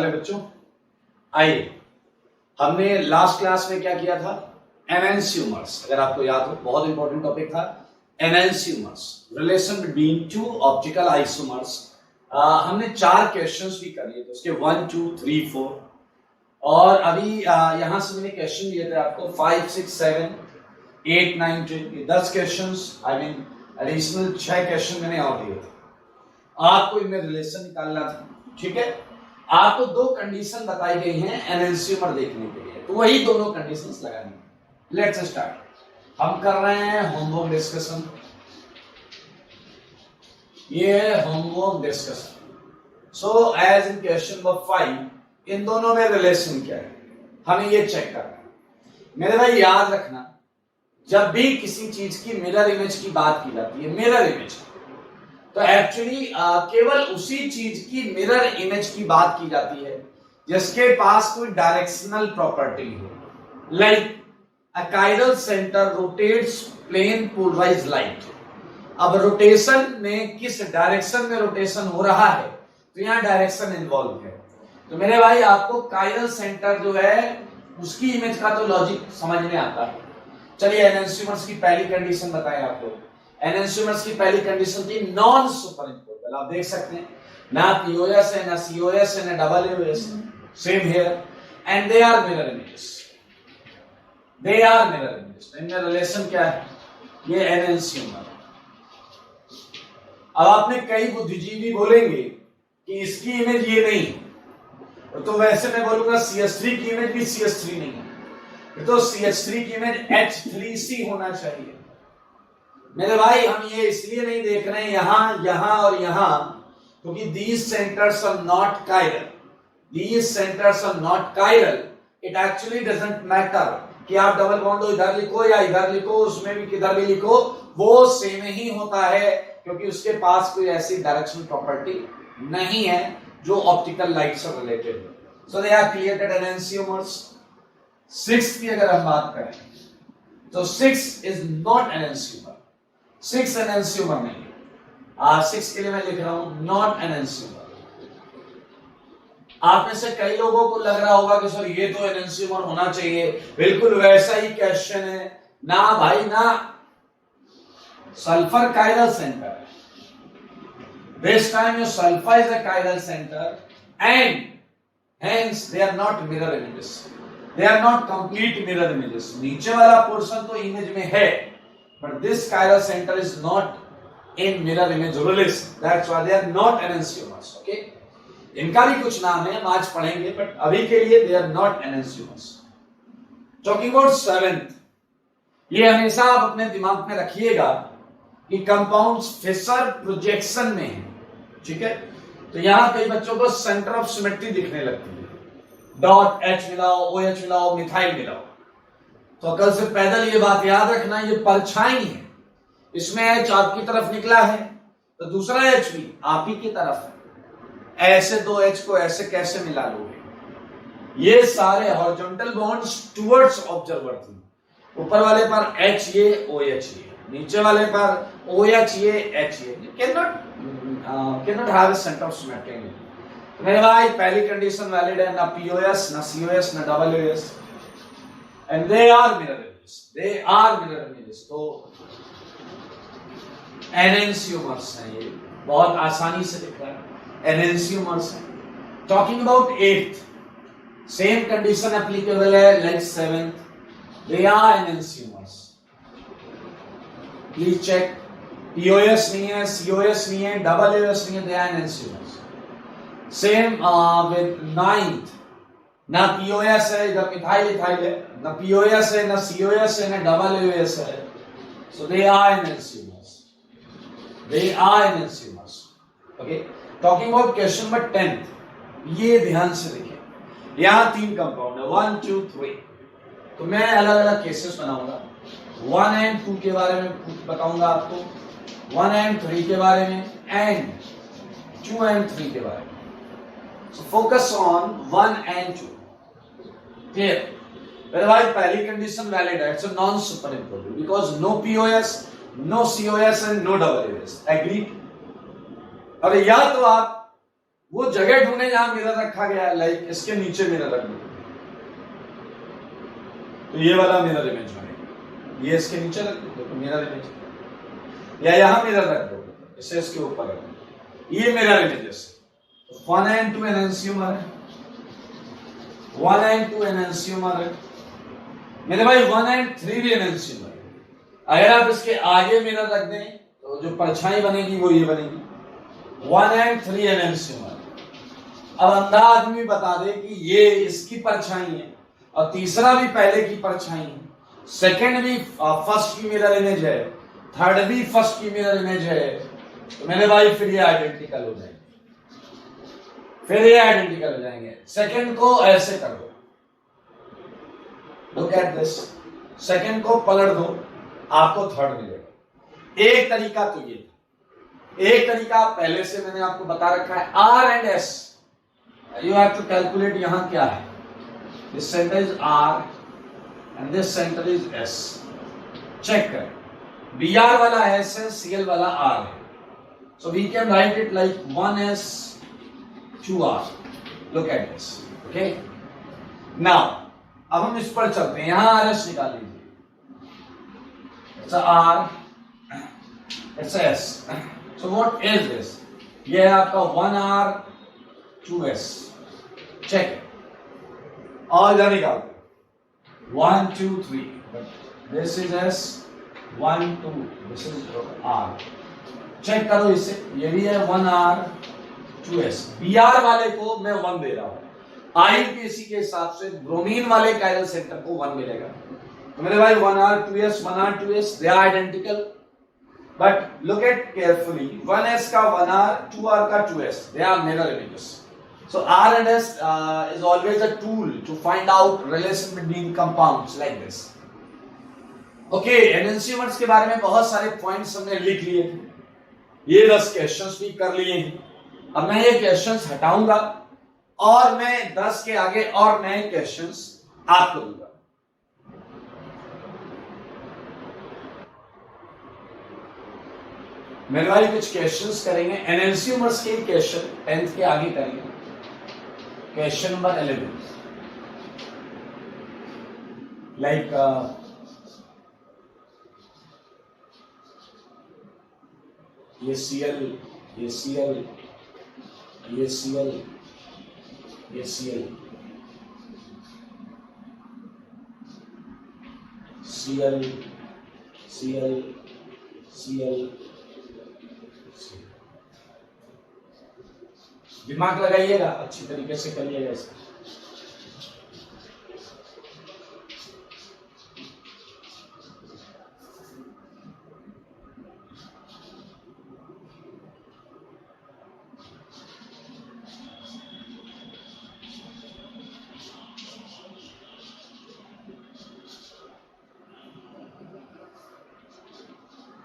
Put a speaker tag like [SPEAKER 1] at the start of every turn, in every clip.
[SPEAKER 1] है बच्चों? आइए, हमने लास्ट क्लास में क्या किया था? एनेंसियोमर्स, अगर आपको याद हो, बहुत इंपॉर्टेंट टॉपिक था enantiomers, relation between two optical isomers. हमने 4 क्वेश्चंस भी कर लिए थे उसके, 1 2 3 4, और अभी यहां से मैंने क्वेश्चन दिए थे आपको 5 6 7 8 9 10, 10 questions, I mean additional 6 question मैंने और दिए थे। आपको इनमें रिलेशन निकालना था, ठीक है? आपको 2 कंडीशन बताई गई हैं एनेंसियोमर देखने के लिए, तो वही दोनों कंडीशंस लगानी है। Let's start. हम कर रहे हैं होमवर्क डिस्कशन। ये है homework discussion. So as in question number 5, इन दोनों में रिलेशन क्या है हमें ये चेक करना है। मेरे भाई याद रखना, जब भी किसी चीज की मिरर इमेज की बात की जाती है, मिरर इमेज, तो एक्चुअली केवल उसी चीज की मिरर इमेज की बात की जाती है जिसके पास कोई डायरेक्शनल प्रॉपर्टी हो। Like a chiral center rotates plane polarized light. अब रोटेशन में किस डायरेक्शन में रोटेशन हो रहा है, तो यहां डायरेक्शन इन्वॉल्व है। तो मेरे भाई आपको काइरल सेंटर जो है उसकी इमेज का तो लॉजिक समझ में आता है। चलिए एनेंसियोमर्स की पहली कंडीशन बताएं आपको। एनेंसियोमर्स की पहली कंडीशन थी नॉन सुपरइम्पोजेबल। आप देख सकते हैं ना पीओएस है, ना सीओएस है, ना डबल एओएस है, same here, and they are mirror images. They are mirror images. इनमें रिलेशन क्या है? ये एनेंसियोमर। अब आपने कई बुद्धिजीवी बोलेंगे कि इसकी इमेज ये नहीं, तो वैसे मैं बोलूंगा CH3 की इमेज भी CH3 नहीं है, तो CH3 की इमेज H3C होना चाहिए। मेरे भाई हम ये इसलिए नहीं देख रहे हैं यहां, यहां और यहां, क्योंकि these centers are not chiral. These centers are not chiral. It actually doesn't matter कि आप डबल बॉन्ड इधर लिखो या इधर लिखो, उसमें भी किधर भी लिखो, वो सेम ही होता है, क्योंकि उसके पास कोई ऐसी डायरेक्शनल प्रॉपर्टी नहीं है जो ऑप्टिकल लाइट से रिलेटेड है। सो दे आर क्रिएटेड एनेंसियोमर्स। 6 की अगर हम बात करें तो 6 इज नॉट एनेंसियोमर। 6 एनेंसियोमर नहीं है। 6 के लिए मैं लिख रहा हूं नॉट एनेंसियोमर। आप में से कई लोगों को लग रहा होगा कि सर ये तो एनेंसियोमर होना चाहिए, बिल्कुल वैसा ही क्वेश्चन है। ना भाई ना, सल्फर काइरल सेंटर है। This time your sulfur is a chiral center and hence they are not mirror images. They are not complete mirror images. नीचे वाला पोर्शन तो इमेज में है, but this chiral center is not in mirror image relation. That's why they are not enantiomers. Okay? इनका भी कुछ नाम है, हम आज पढ़ेंगे, but अभी के लिए they are not enantiomers. Talking about 7th, ये हमेशा आप अपने दिमाग में रखिएगा कि कंपाउंड्स फिशर प्रोजेक्शन में है, ठीक है? तो यहां कई बच्चों को सेंटर ऑफ सिमेट्री दिखने लगती है। डॉट H मिलाओ, OH मिलाओ, मिथाइल मिलाओ, तो कल से पैदल ये बात याद रखना, ये परछाई है। इसमें H आपकी तरफ निकला है तो दूसरा H भी आप ही की तरफ है। ऐसे 2 H को ऐसे कैसे मिला लोगे? ये सारे हॉरिजॉन्टल बॉन्ड्स टुवर्ड्स ऑब्जर्वर थे। ऊपर वाले पर H ये, OH ये, नीचे वाले पर OH ये, H ये। cannot have a center of symmetry. मेरे भाई पहली कंडीशन वैलिड है, ना POS, ना COS, ना WS, and they are mirror images. They are mirror images. तो एनेंसियोमर्स हैं, ये बहुत आसानी से दिख रहा है, एनेंसियोमर्स हैं। Talking about 8th, same condition applicable है like 7th. They are enantiomers. Please check. POS नहीं है, COS नहीं है, WS नहीं है, they are enantiomers. Same with 9th, ना POS है, इधर मिथाइल इथाइल है, ना POS है, ना COS है, ना WS है, so they are enantiomers. They are enantiomers. Okay. Talking about question number 10th, ये ध्यान से देखिए, यहाँ 3 कंपाउंड है, 1 2 3, तो मैं अलग अलग केसेस बनाऊंगा। 1 and 2 के बारे में बताऊंगा आपको, 1 and 3 के बारे में, एंड 2 and 3 के बारे में। So focus on 1 and 2. Clear? मेरे भाई पहली कंडीशन वैलिड है, it's a non superimposable because no POS, no COS and no WS. Agree? अब या तो आप वो जगह ढूंढे जहां मिरर रखा गया है, लाइक इसके नीचे मिरर रख दो, तो ये वाला मिरर इमेज बनेगा। ये इसके नीचे रख दो तो मिरर इमेज, या यहां मिरर रख दो, इसे इसके ऊपर रख दो, ये मिरर इमेजेस। 1 and 2 एनेंसियोमर है, 1 and 2 एनेंसियोमर है मेरे भाई, 1 and 3 भी एनेंसियोमर है। अगर आप इसके आगे मिरर रख दें तो जो परछाई बनेगी वो ये बनेगी। 1 and 3 एनेंसियोमर। अब अंधा आदमी बता दे कि ये इसकी परछाई है और तीसरा भी पहले की परछाई है, सेकंड भी फर्स्ट की मिरर इमेज है, थर्ड भी फर्स्ट की मिरर इमेज है, तो मेरे भाई फिर ये आइडेंटिकल हो जाएंगे, फिर ये आइडेंटिकल हो जाएंगे। सेकंड को ऐसे कर दो, लुक एट दिस, सेकंड को पलट दो, आपको थर्ड मिलेगा। एक तरीका तो ये, एक तरीका पहले से मैंने आपको बता रखा है, R and S you have to calculate. यहां क्या है, this center is R and this center is S. Check कर, बी आर वाला एस है, सी एल वाला आर है, so we can write it like 1s 2r। Look at this, okay. Now अब हम इस पर चलते हैं, यहां आर एस निकाल लीजिए, it's R, it's S, so what is this, ये है आपका 1r 2s। चेक, और इधर निकालते 1 2 3, this is S, 1 2, this is r। चेक करो इसे, ये भी है 1r 2s। br वाले को मैं 1 दे रहा हूं, आईपीएससी के हिसाब से ब्रोमीन वाले कायरल सेंटर को 1 मिलेगा। तो मेरे भाई 1r 2s 1r 2s they are identical, but look at carefully, 1s का 1r 2r का 2s, they are mirror images. So R and S is always a tool to find out relation between compounds like this. Okay, एनेंसियोमर्स के बारे में बहुत सारे points हमने लिख लिए थे, ये 10 क्वेश्चंस भी कर लिए हैं। अब मैं ये क्वेश्चंस हटाऊंगा और मैं 10 के आगे और नए क्वेश्चंस आपको दूंगा। मेरे भाई कुछ क्वेश्चंस करेंगे एनेंसियोमर्स के क्वेश्चन, 10th के आगे करेंगे। क्वेश्चन नंबर 11, लाइक ये Cl, ये Cl, ये Cl, ये Cl, Cl, Cl, Cl, दिमाग लगाइएगा, अच्छी तरीके से करिएगा इसका।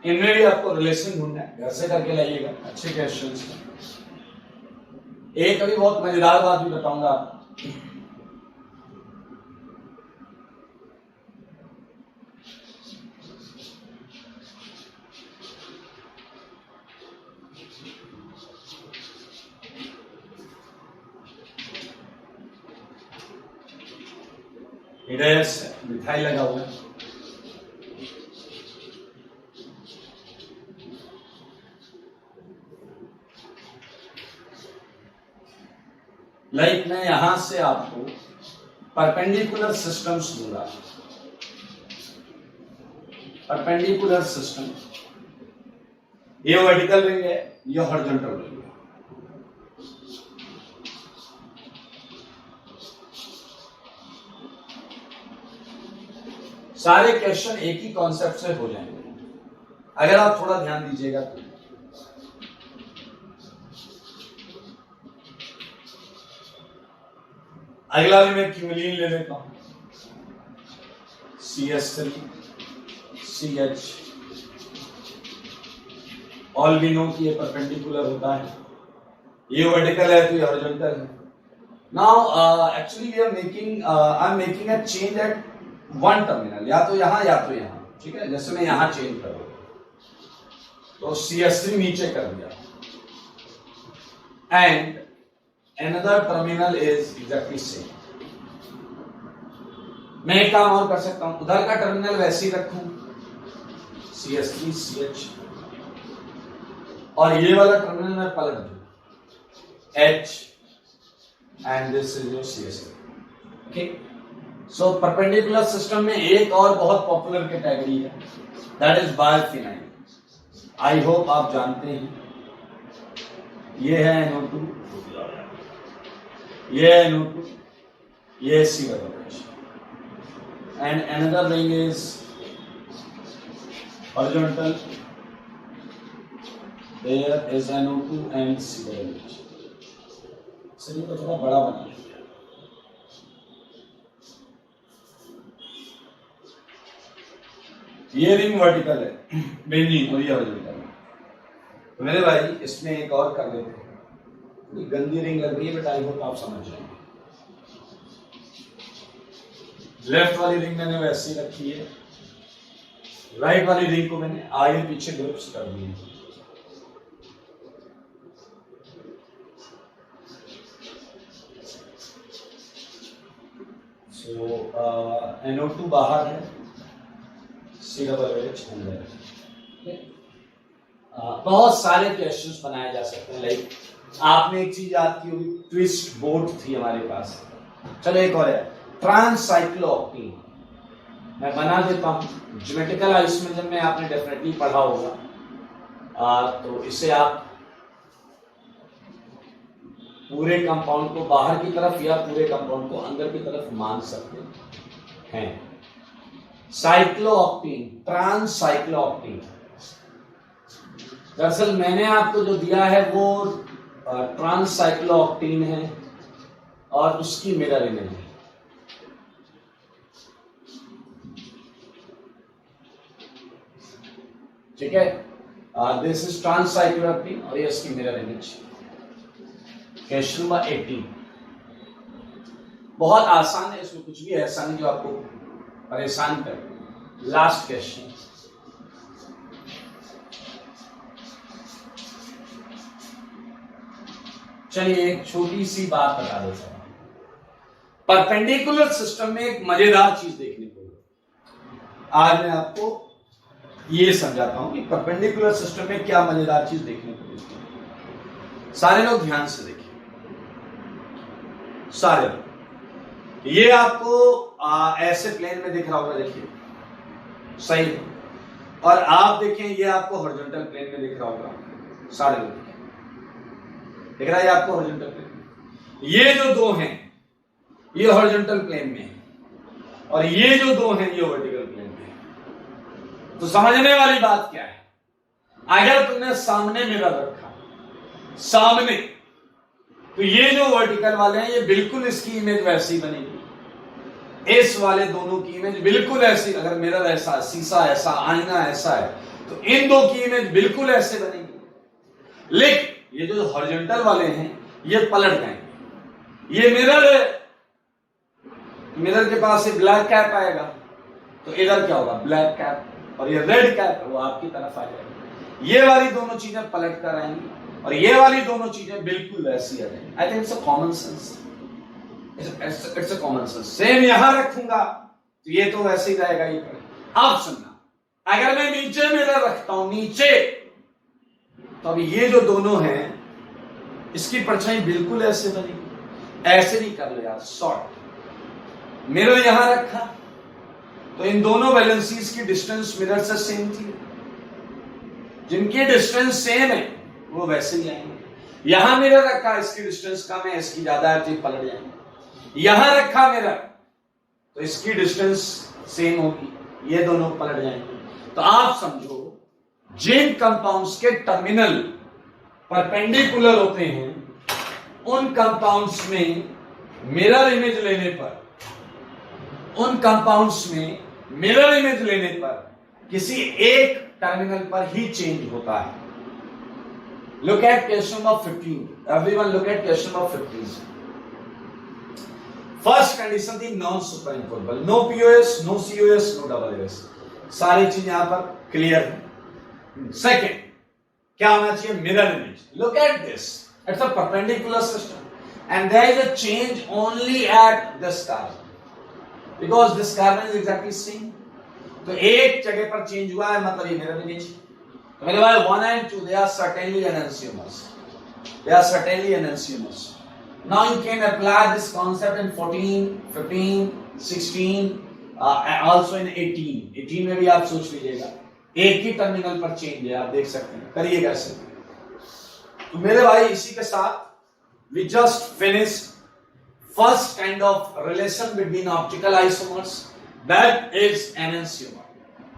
[SPEAKER 1] इनमें भी आपको रिलेशन ढूंढना है, घर से करके लाइएगा, अच्छे क्वेश्चंस। एक अभी बहुत मजेदार बात भी बताऊंगा आपको। इधर मिठाई लगा हुआ है, लाइक मैं यहां से आपको परपेंडिकुलर सिस्टम्स दूंगा, परपेंडिकुलर सिस्टम, ये वर्टिकल रिंग है, ये हॉरिजॉन्टल रिंग है। सारे क्वेश्चन एक ही कॉन्सेप्ट से हो जाएंगे अगर आप थोड़ा ध्यान दीजिएगा तो। अगला भी मैं क्यूलिन ले लेता हूं, CH3 CH, all we know कि ये परपेंडिकुलर होता है, ये वर्टिकल है तो ये हॉरिजॉन्टल है। Now actually we are making, I am making a change at one terminal, या तो यहां, ठीक है। जैसे मैं यहां चेंज करूं तो CH3 नीचे कर दिया, and another terminal is exactly same. मैं एक काम और कर सकता हूं, उधर का टर्मिनल वैसे ही रखूं CH3 CH, और ये वाला टर्मिनल मैं पलट दूं H and this is your CH3. Okay, so perpendicular system में एक और बहुत पॉपुलर कैटेगरी है, that is biphenols. I hope आप जानते हैं, ये है NO2, ये है NO2, ये है COOH, and another ring is horizontal, there is NO2 and COOH. चलिए तो थोड़ा बड़ा बना, ये रिंग वर्टिकल है बेंजीन और ये हॉरिजॉन्टल है। तो मेरे भाई इसमें एक और कर लेते हैं, गंदी रिंग लग रही है बट आई होप आप समझ जाएंगे। लेफ्ट वाली रिंग मैंने वैसी रखी है, राइट वाली रिंग को मैंने आगे पीछे ग्रुप्स कर दिए। सो NO2 बाहर है, COOH अंदर है। बहुत सारे क्वेश्चंस बनाए जा सकते हैं, लाइक आपने एक चीज याद की होगी, ट्विस्ट बोट थी हमारे पास। चलो एक और है ट्रांससाइक्लोऑक्टेन, मैं बना देता हूं। ज्योमेट्रिकल आइसोमेरिज्म में आपने डेफिनेटली पढ़ा होगा, तो इसे आप पूरे कंपाउंड को बाहर की तरफ या पूरे कंपाउंड को अंदर की तरफ मान सकते हैं। साइक्लोऑक्टेन, ट्रांससाइक्लोऑक्टेन, दरअसल मैंने आपको जो दिया है वो ट्रांससाइक्लोऑक्टेन है और उसकी मिरर इमेज है। ठीक है, दिस इज ट्रांससाइक्लोऑक्टेन और ये इसकी मिरर इमेज। क्वेश्चन नंबर 18 बहुत आसान है, इसमें कुछ भी ऐसा नहीं जो आपको परेशान कर। लास्ट क्वेश्चन, चलिए एक छोटी सी बात बता देता हूं। परपेंडिकुलर सिस्टम में एक मजेदार चीज देखने को मिली। आज मैं आपको ये समझाता हूं कि परपेंडिकुलर सिस्टम में क्या मजेदार चीज देखने को मिलती है। सारे लोग ध्यान से देखिए, सारे लोग। ये आपको ऐसे प्लेन में दिख रहा होगा, देखिए सही है। और आप देखें ये आपको हॉरिजॉन्टल प्लेन में दिख रहा होगा, सारे लोग दिख रहा है आपको हॉरिजॉन्टल प्लेन। ये जो दो हैं ये हॉरिजॉन्टल प्लेन में है और ये जो दो हैं ये वर्टिकल प्लेन में है। तो समझने वाली बात क्या है, अगर तुमने सामने मिरर रखा सामने, तो ये जो वर्टिकल वाले हैं ये बिल्कुल इसकी इमेज वैसी बनेगी, इस वाले दोनों की इमेज बिल्कुल ऐसी। अगर मिरर ऐसा, शीशा ऐसा, आईना ऐसा है तो इन दो की इमेज बिल्कुल ऐसे बनेगी। लेकिन ये जो हॉरिजॉन्टल वाले हैं ये पलट जाएंगे। ये मिरर है, मिरर के पास से ब्लैक कैप आएगा तो इधर क्या होगा, ब्लैक कैप, और ये रेड कैप वो आपकी तरफ आ जाएगा। ये वाली दोनों चीजें पलट कर आएंगी और ये वाली दोनों चीजें बिल्कुल वैसी आ जाएंगी। I think it's a common sense, it's a common sense. Same यहां रखूंगा तो ये तो वैसे ही रहेगा। ये अब सुनना, अगर मैं नीचे मिरर रखता हूं नीचे, तो अभी ये जो दोनों हैं इसकी परछाई बिल्कुल ऐसे बनेगी। ऐसे नहीं कर लो यार, शॉर्ट। मिरर यहां रखा तो इन दोनों वैलेंसीज की डिस्टेंस मिरर से सेम थी, जिनकी डिस्टेंस सेम है वो वैसे ही आएंगे। यहां मिरर रखा, इसकी डिस्टेंस कम है, इसकी ज्यादा है, तो पलट जाएंगे। यहां रखा मिरर तो इसकी डिस्टेंस सेम होगी, ये दोनों पलट जाएंगे। तो आप समझो जिन कंपाउंड्स के टर्मिनल परपेंडिकुलर होते हैं उन कंपाउंड्स में मिरर इमेज लेने पर, उन कंपाउंड्स में मिरर इमेज लेने पर किसी एक टर्मिनल पर ही चेंज होता है। Look at question number 15, everyone look at question number 15। First condition थी non superimposable, no POS, no COS, no double S, सारी चीज यहां पर क्लियर है। सेकेंड क्या होना चाहिए, mirror image. Look at this, it's a perpendicular system and there is a change only at this carbon because this carbon is exactly same. तो एक जगह पर चेंज हुआ है मतलब ये मिरर इमेज। तो मेरे भाई 1 and 2 they are certainly enantiomers. They are certainly enantiomers. Now you can apply this concept in 14, 15, 16, also in 18. 18 में भी आप सोच लीजिएगा, एक ही टर्मिनल पर चेंज है, आप देख सकते हैं, करिए कैसे। तो मेरे भाई इसी के साथ we just finished first kind of relation between optical isomers, that is enantiomer.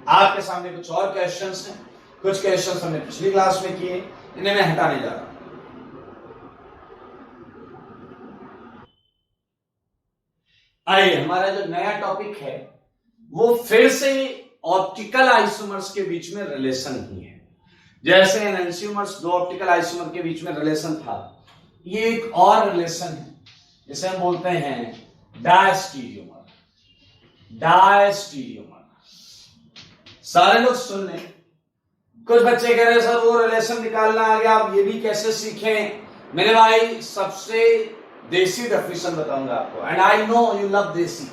[SPEAKER 1] आपके सामने कुछ और क्वेश्चंस हैं, कुछ क्वेश्चंस हमने पिछली क्लास में किए, इन्हें मैं हटाने जा रहा हूं। आइए, हमारा जो नया टॉपिक है वो फिर से ऑप्टिकल आइसोमर्स के बीच में रिलेशन ही है। जैसे एनेंशियोमर्स दो ऑप्टिकल आइसोमर के बीच में रिलेशन था, ये एक और रिलेशन है जिसे हम बोलते हैं डायस्टीरियोमर। डायस्टीरियोमर सारे लोग सुन लें। कुछ बच्चे कह रहे हैं सर वो रिलेशन निकालना आ गया, आप ये भी कैसे सीखें? मेरे भाई सबसे देसी डेफिनेशन बताऊंगा आपको, and I know you love देसी।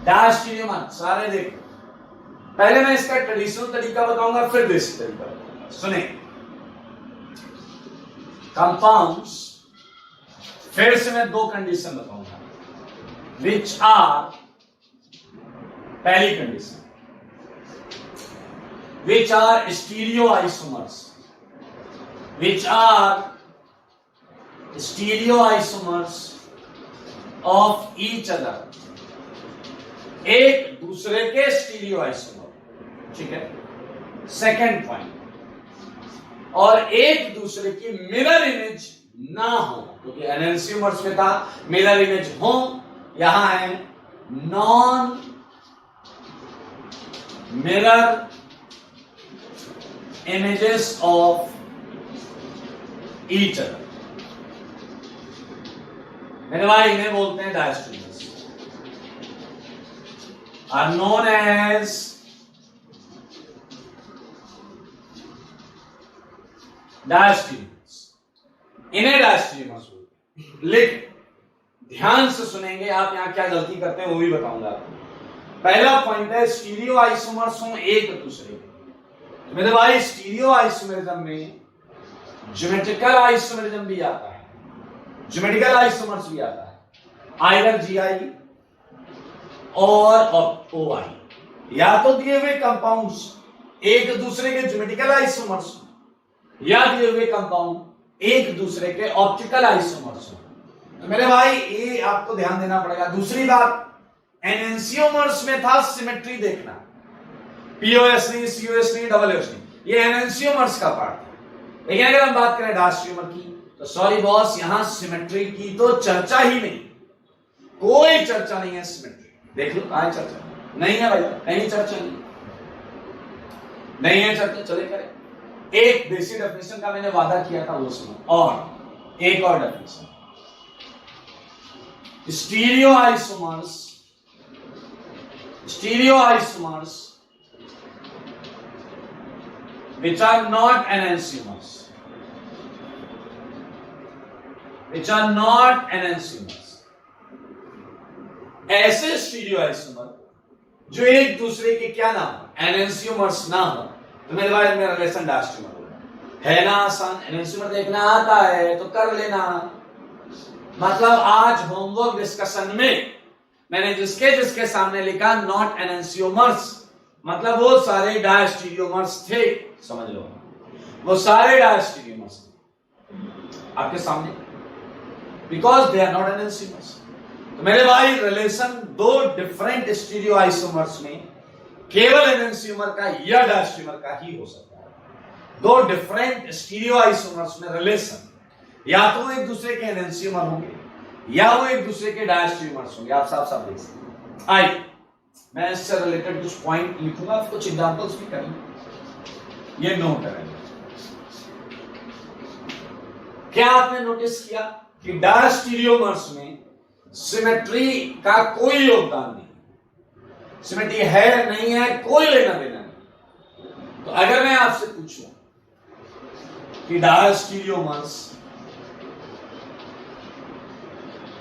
[SPEAKER 1] डायस्टीरियोमर सारे देखो, पहले मैं इसका ट्रेडिशनल तरीका बताऊंगा फिर देसी तरीका बताऊंगा। सुने, कंपाउंड्स, फिर से मैं दो कंडीशन बताऊंगा विच आर, पहली condition which are stereoisomers, which are stereoisomers of each other, एक दूसरे के स्टीरियोआइसोमर, ठीक है। सेकंड पॉइंट, और एक दूसरे की मिरर इमेज ना हो, क्योंकि एनेंशियोमर्स में था मिरर इमेज हो, यहां है non mirror images of each other। मेरे भाई इन्हें बोलते हैं diastereomers, are known as diastereomers. इन्हें डायस्टीरियोमर्स बोलते हैं। लेकिन ध्यान से सुनेंगे आप, यहां क्या गलती करते हैं वो भी बताऊंगा आपको। पहला पॉइंट है स्टीरियो आइसोमर्स हों एक दूसरे के। मेरे भाई स्टीरियो आइसोमेरिज्म में ज्योमेट्रिकल आइसोमेरिज्म भी आता है, ज्योमेट्रिकल आइसोमर्स भी आता है, आइदर जीआई और ओआई। या तो दिए हुए कंपाउंड्स एक दूसरे के ज्योमेट्रिकल आइसोमर्स, या दिए हुए कंपाउंड एक दूसरे के ऑप्टिकल आइसोमर्स। तो मेरे भाई ये आपको ध्यान देना पड़ेगा। दूसरी बात, एनेंशियोमर्स में था सिमेट्री देखना, पीओएस नहीं, सीओएस नहीं, डबलएस नहीं, ये एनेंशियोमर्स का पार्ट है। लेकिन अगर हम बात करें डायस्टीरियोमर की, तो सॉरी बॉस, यहां सिमेट्री की तो चर्चा ही नहीं, कोई चर्चा नहीं है सिमेट्री। देख लो कहां चर्चा नहीं है भाई, कहीं चर्चा नहीं है चर्चा। चले करें एक बेसिक डेफिनेशन का मैंने वादा किया था वो सुनो, और एक और definition, stereo isomers which are not enantiomers, ऐसे स्टीरियोआइसोमर जो एक दूसरे के क्या ना हो, एनेंशियोमर्स ना हो, तो मेरे भाई मेरा रिलेशन डायस्टीरियोमर है ना। आसान, एनेंशियोमर देखना आता है तो कर लेना। मतलब आज होमवर्क डिस्कशन में मैंने जिसके जिसके सामने लिखा नॉट एनेंशियोमर्स, मतलब वो सारे डायस्टीरियोमर्स थे, समझ लो वो सारे डायस्टीरियोमर्स आपके सामने, because they are not enantiomers. तो मेरे भाई रिलेशन दो डिफरेंट स्टीरियोआइसोमर्स में केवल एनेंशियोमर का या डायस्टीरियोमर का ही हो सकता है। दो डिफरेंट स्टीरियोआइसोमर्स में रिलेशन या तो एक दूसरे के एनेंशियोमर होंगे या वो एक दूसरे के डायस्टीरियोमर्स होंगे। आप साफ साफ देख सकते हैं। आइए मैं इससे रिलेटेड कुछ पॉइंट लिखूंगा, कुछ एग्जांपल्स भी करेंगे, ये नोट करेंगे। क्या आपने नोटिस किया कि डायस्टीरियोमर्स में सिमेट्री का कोई योगदान नहीं, सिमेट्री है नहीं है कोई लेना देना नहीं। तो अगर मैं आपसे पूछूं कि डायस्टीरियोमर्स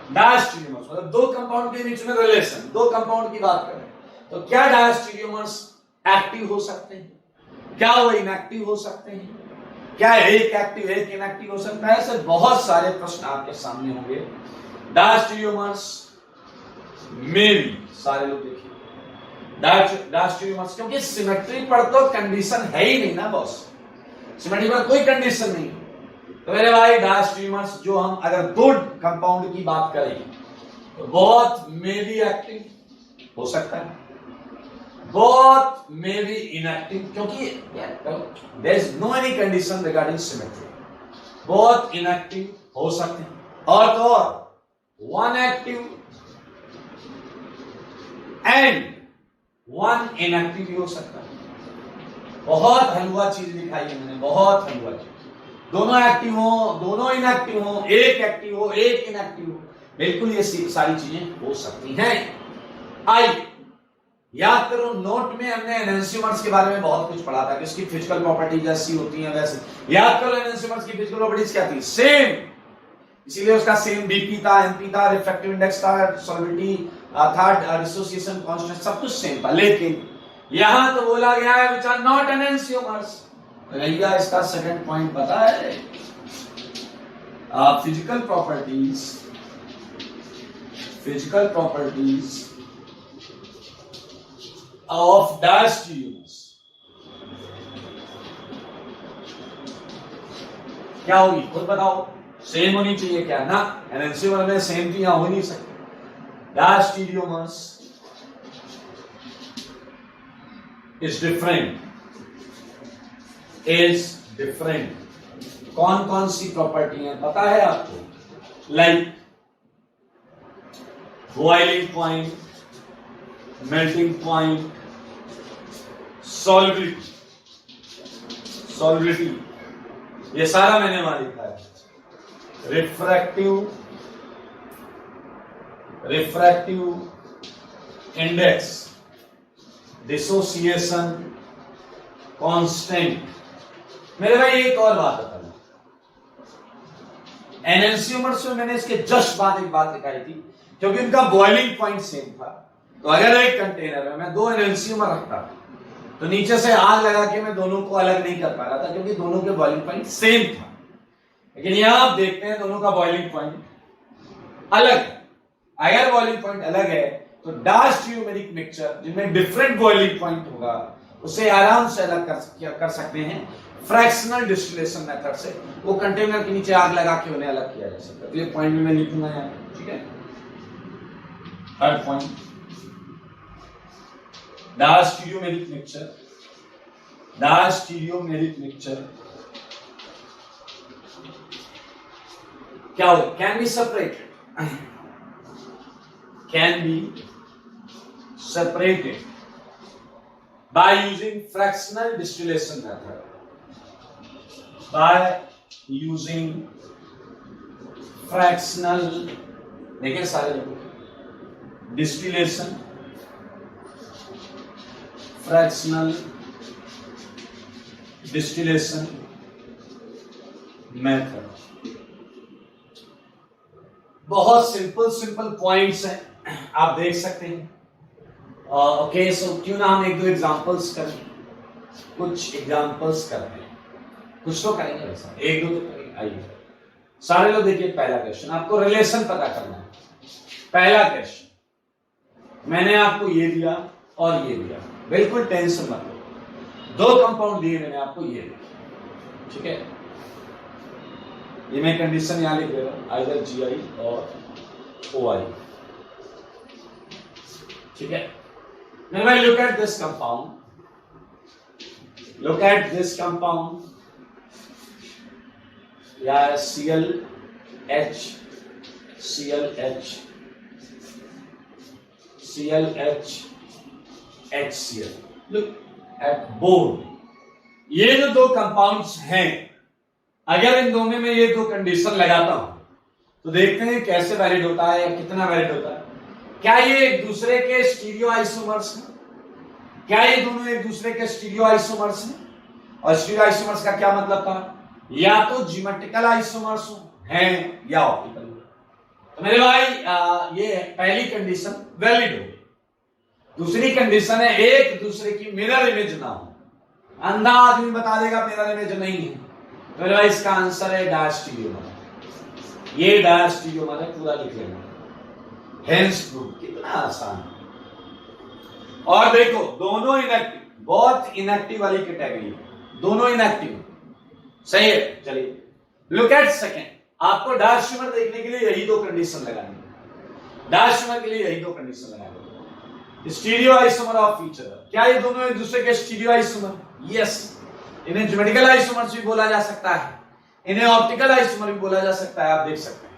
[SPEAKER 1] डायस्टीरियोमर्स मतलब दो कंपाउंड के बीच में रिलेशन, दो कंपाउंड की बात करें तो क्या डायस्टीरियोमर्स एक्टिव हो सकते हैं, क्या वो इनएक्टिव हो सकते हैं, क्या एक एक्टिव एक इनएक्टिव हो सकता है? ऐसे बहुत सारे प्रश्न आपके सामने होंगे। डायस्टीरियोमर्स में सारे लोग देखिए डायस्टीरियोमर्स, क्योंकि सिमेट्री पर तो कंडीशन है ही नहीं ना बॉस, सिमेट्री पर कोई कंडीशन नहीं। तो मेरे भाई डायस्टीरियोमर्स जो हम अगर दो कंपाउंड की बात करें तो बहुत मे बी एक्टिव हो सकता है, बहुत मे बी इनएक्टिव, क्योंकि there is no any condition regarding symmetry, बहुत इनएक्टिव हो सकते हैं। और तो और one active and one inactive भी हो सकता है। बहुत हलवा चीज दिखाई है मैंने, बहुत हलवा चीज, दोनों एक्टिव हो दोनों इनएक्टिव हो, एक एक्टिव हो एक इनएक्टिव हो, बिल्कुल ये सारी चीजें हो सकती हैं। आइए याद करो, नोट में हमने एनहांसर्स के बारे में बहुत कुछ पढ़ा था कि उसकी फिजिकल प्रॉपर्टी जैसी होती है वैसे। याद करो एनहांसर्स की फिजिकल प्रॉपर्टीज क्या थी? सेम, इसीलिए उसका सेम बीपी था, एमपी था, रिफ्रैक्टिव इंडेक्स था, सॉल्विटी था, डिसोसिएशन कांस्टेंट सब कुछ सेम था। लेकिन यहां तो बोला गया है व्हिच आर नॉट एनहांसर्स। भैया इसका सेकंड पॉइंट पता है? फिजिकल प्रॉपर्टीज ऑफ डायस्टीरियोमर्स क्या होगी खुद बताओ? सेम होनी चाहिए क्या? ना, एनहांसर में सेम चीज हो नहीं सकती। Diastereomers is different. कौन कौन सी प्रॉपर्टी है पता है आपको? Like boiling point, melting point, solubility, ये सारा मैंने वहां लिखा है। Refractive index, dissociation constant. मेरे भाई एक और बात बता दूं, एनहांसर्स में मैंने इसके जस्ट बाद एक बात दिखाई थी, क्योंकि उनका बॉइलिंग पॉइंट सेम था। तो अगर एक कंटेनर में मैं दो एनहांसर्स रखता तो नीचे से आग लगा के मैं दोनों को अलग नहीं कर पा रहा था, क्योंकि दोनों के बॉइलिंग पॉइंट सेम था। लेकिन यहां आप देखते हैं दोनों का बॉइलिंग पॉइंट अलग है। अगर बॉइलिंग पॉइंट अलग है तो डायस्टीरियोमेरिक मिक्सचर जिनमें डिफरेंट बॉइलिंग पॉइंट होगा उसे आराम से अलग कर सकते हैं फ्रैक्शनल डिस्टिलेशन मेथड से। वो कंटेनर के नीचे आग लगा के उन्हें अलग किया जा सकता है। तो ये पॉइंट में मैं लिखूंगा यहाँ, ठीक है? थर्ड पॉइंट, डायस्टीरियोमेरिक मिक्सचर क्या हो? Can be separated by using fractional distillation method. देखिए सारे लोग डिस्टिलेशन, फ्रैक्शनल डिस्टिलेशन मेथड। बहुत सिंपल पॉइंट्स हैं, आप देख सकते हैं। ओके, सो क्यों ना हम एक दो एग्जांपल्स करें, कुछ एग्जांपल्स करते हैं, कुछ तो करेंगे वैसा, एक दो तो करेंगे। आइए सारे लोग देखिए, पहला क्वेश्चन आपको रिलेशन पता करना है। पहला क्वेश्चन मैंने आपको ये दिया और ये दिया, बिल्कुल टेंशन मत लो। दो कंपाउंड दिए मैंने आपको, ये दिया, ठीक है? ये मैं कंडीशन यहां लिख दे रहा हूं, आइदर GI और OI, ठीक है? Now I look at this compound. Yeah, ClH, HCl. Look at both. ये जो दो कंपाउंड्स हैं, अगर इन दोनों में ये दो कंडीशन लगाता हूं तो देखते हैं कैसे वैलिड होता है या कितना वैलिड होता है। क्या ये एक दूसरे के स्टीरियो आइसोमर्स हैं? क्या ये दोनों एक दूसरे के स्टीरियो आइसोमर्स हैं? और स्टीरियो आइसोमर्स का क्या मतलब था? या तो ज्योमेट्रिकल आइसोमर्स हैं या ऑप्टिकल। तो मेरे भाई ये पहली कंडीशन वैलिड होगी। दूसरी कंडीशन है एक दूसरे की मिरर इमेज ना हो। अंधा आदमी बता देगा मिरर इमेज नहीं है, तो मेरे भाई इसका आंसर है डायस्टीरियोमर। ये डायस्टीरियोमर है, पूरा लिख लेना। हेंस प्रूफ, कितना आसान है। और देखो दोनों इनएक्टिव, बहुत इनएक्टिव वाली कैटेगरी है, दोनों इनएक्टिव सही है। चलिए लुक एट सेकेंड, आपको डायस्टीरियोमर देखने के लिए यही दो कंडीशन लगानी है। डायस्टीरियोमर के लिए यही दो कंडीशन लगानी है। Stereo isomer of each other, क्या ये दोनों एक दूसरे के स्टीरियो आइसोमर? यस। इन्हें ज्योमेट्रिकल आइसोमर्स भी बोला जा सकता है, इन्हें ऑप्टिकल आइसोमर भी बोला जा सकता है, आप देख सकते हैं।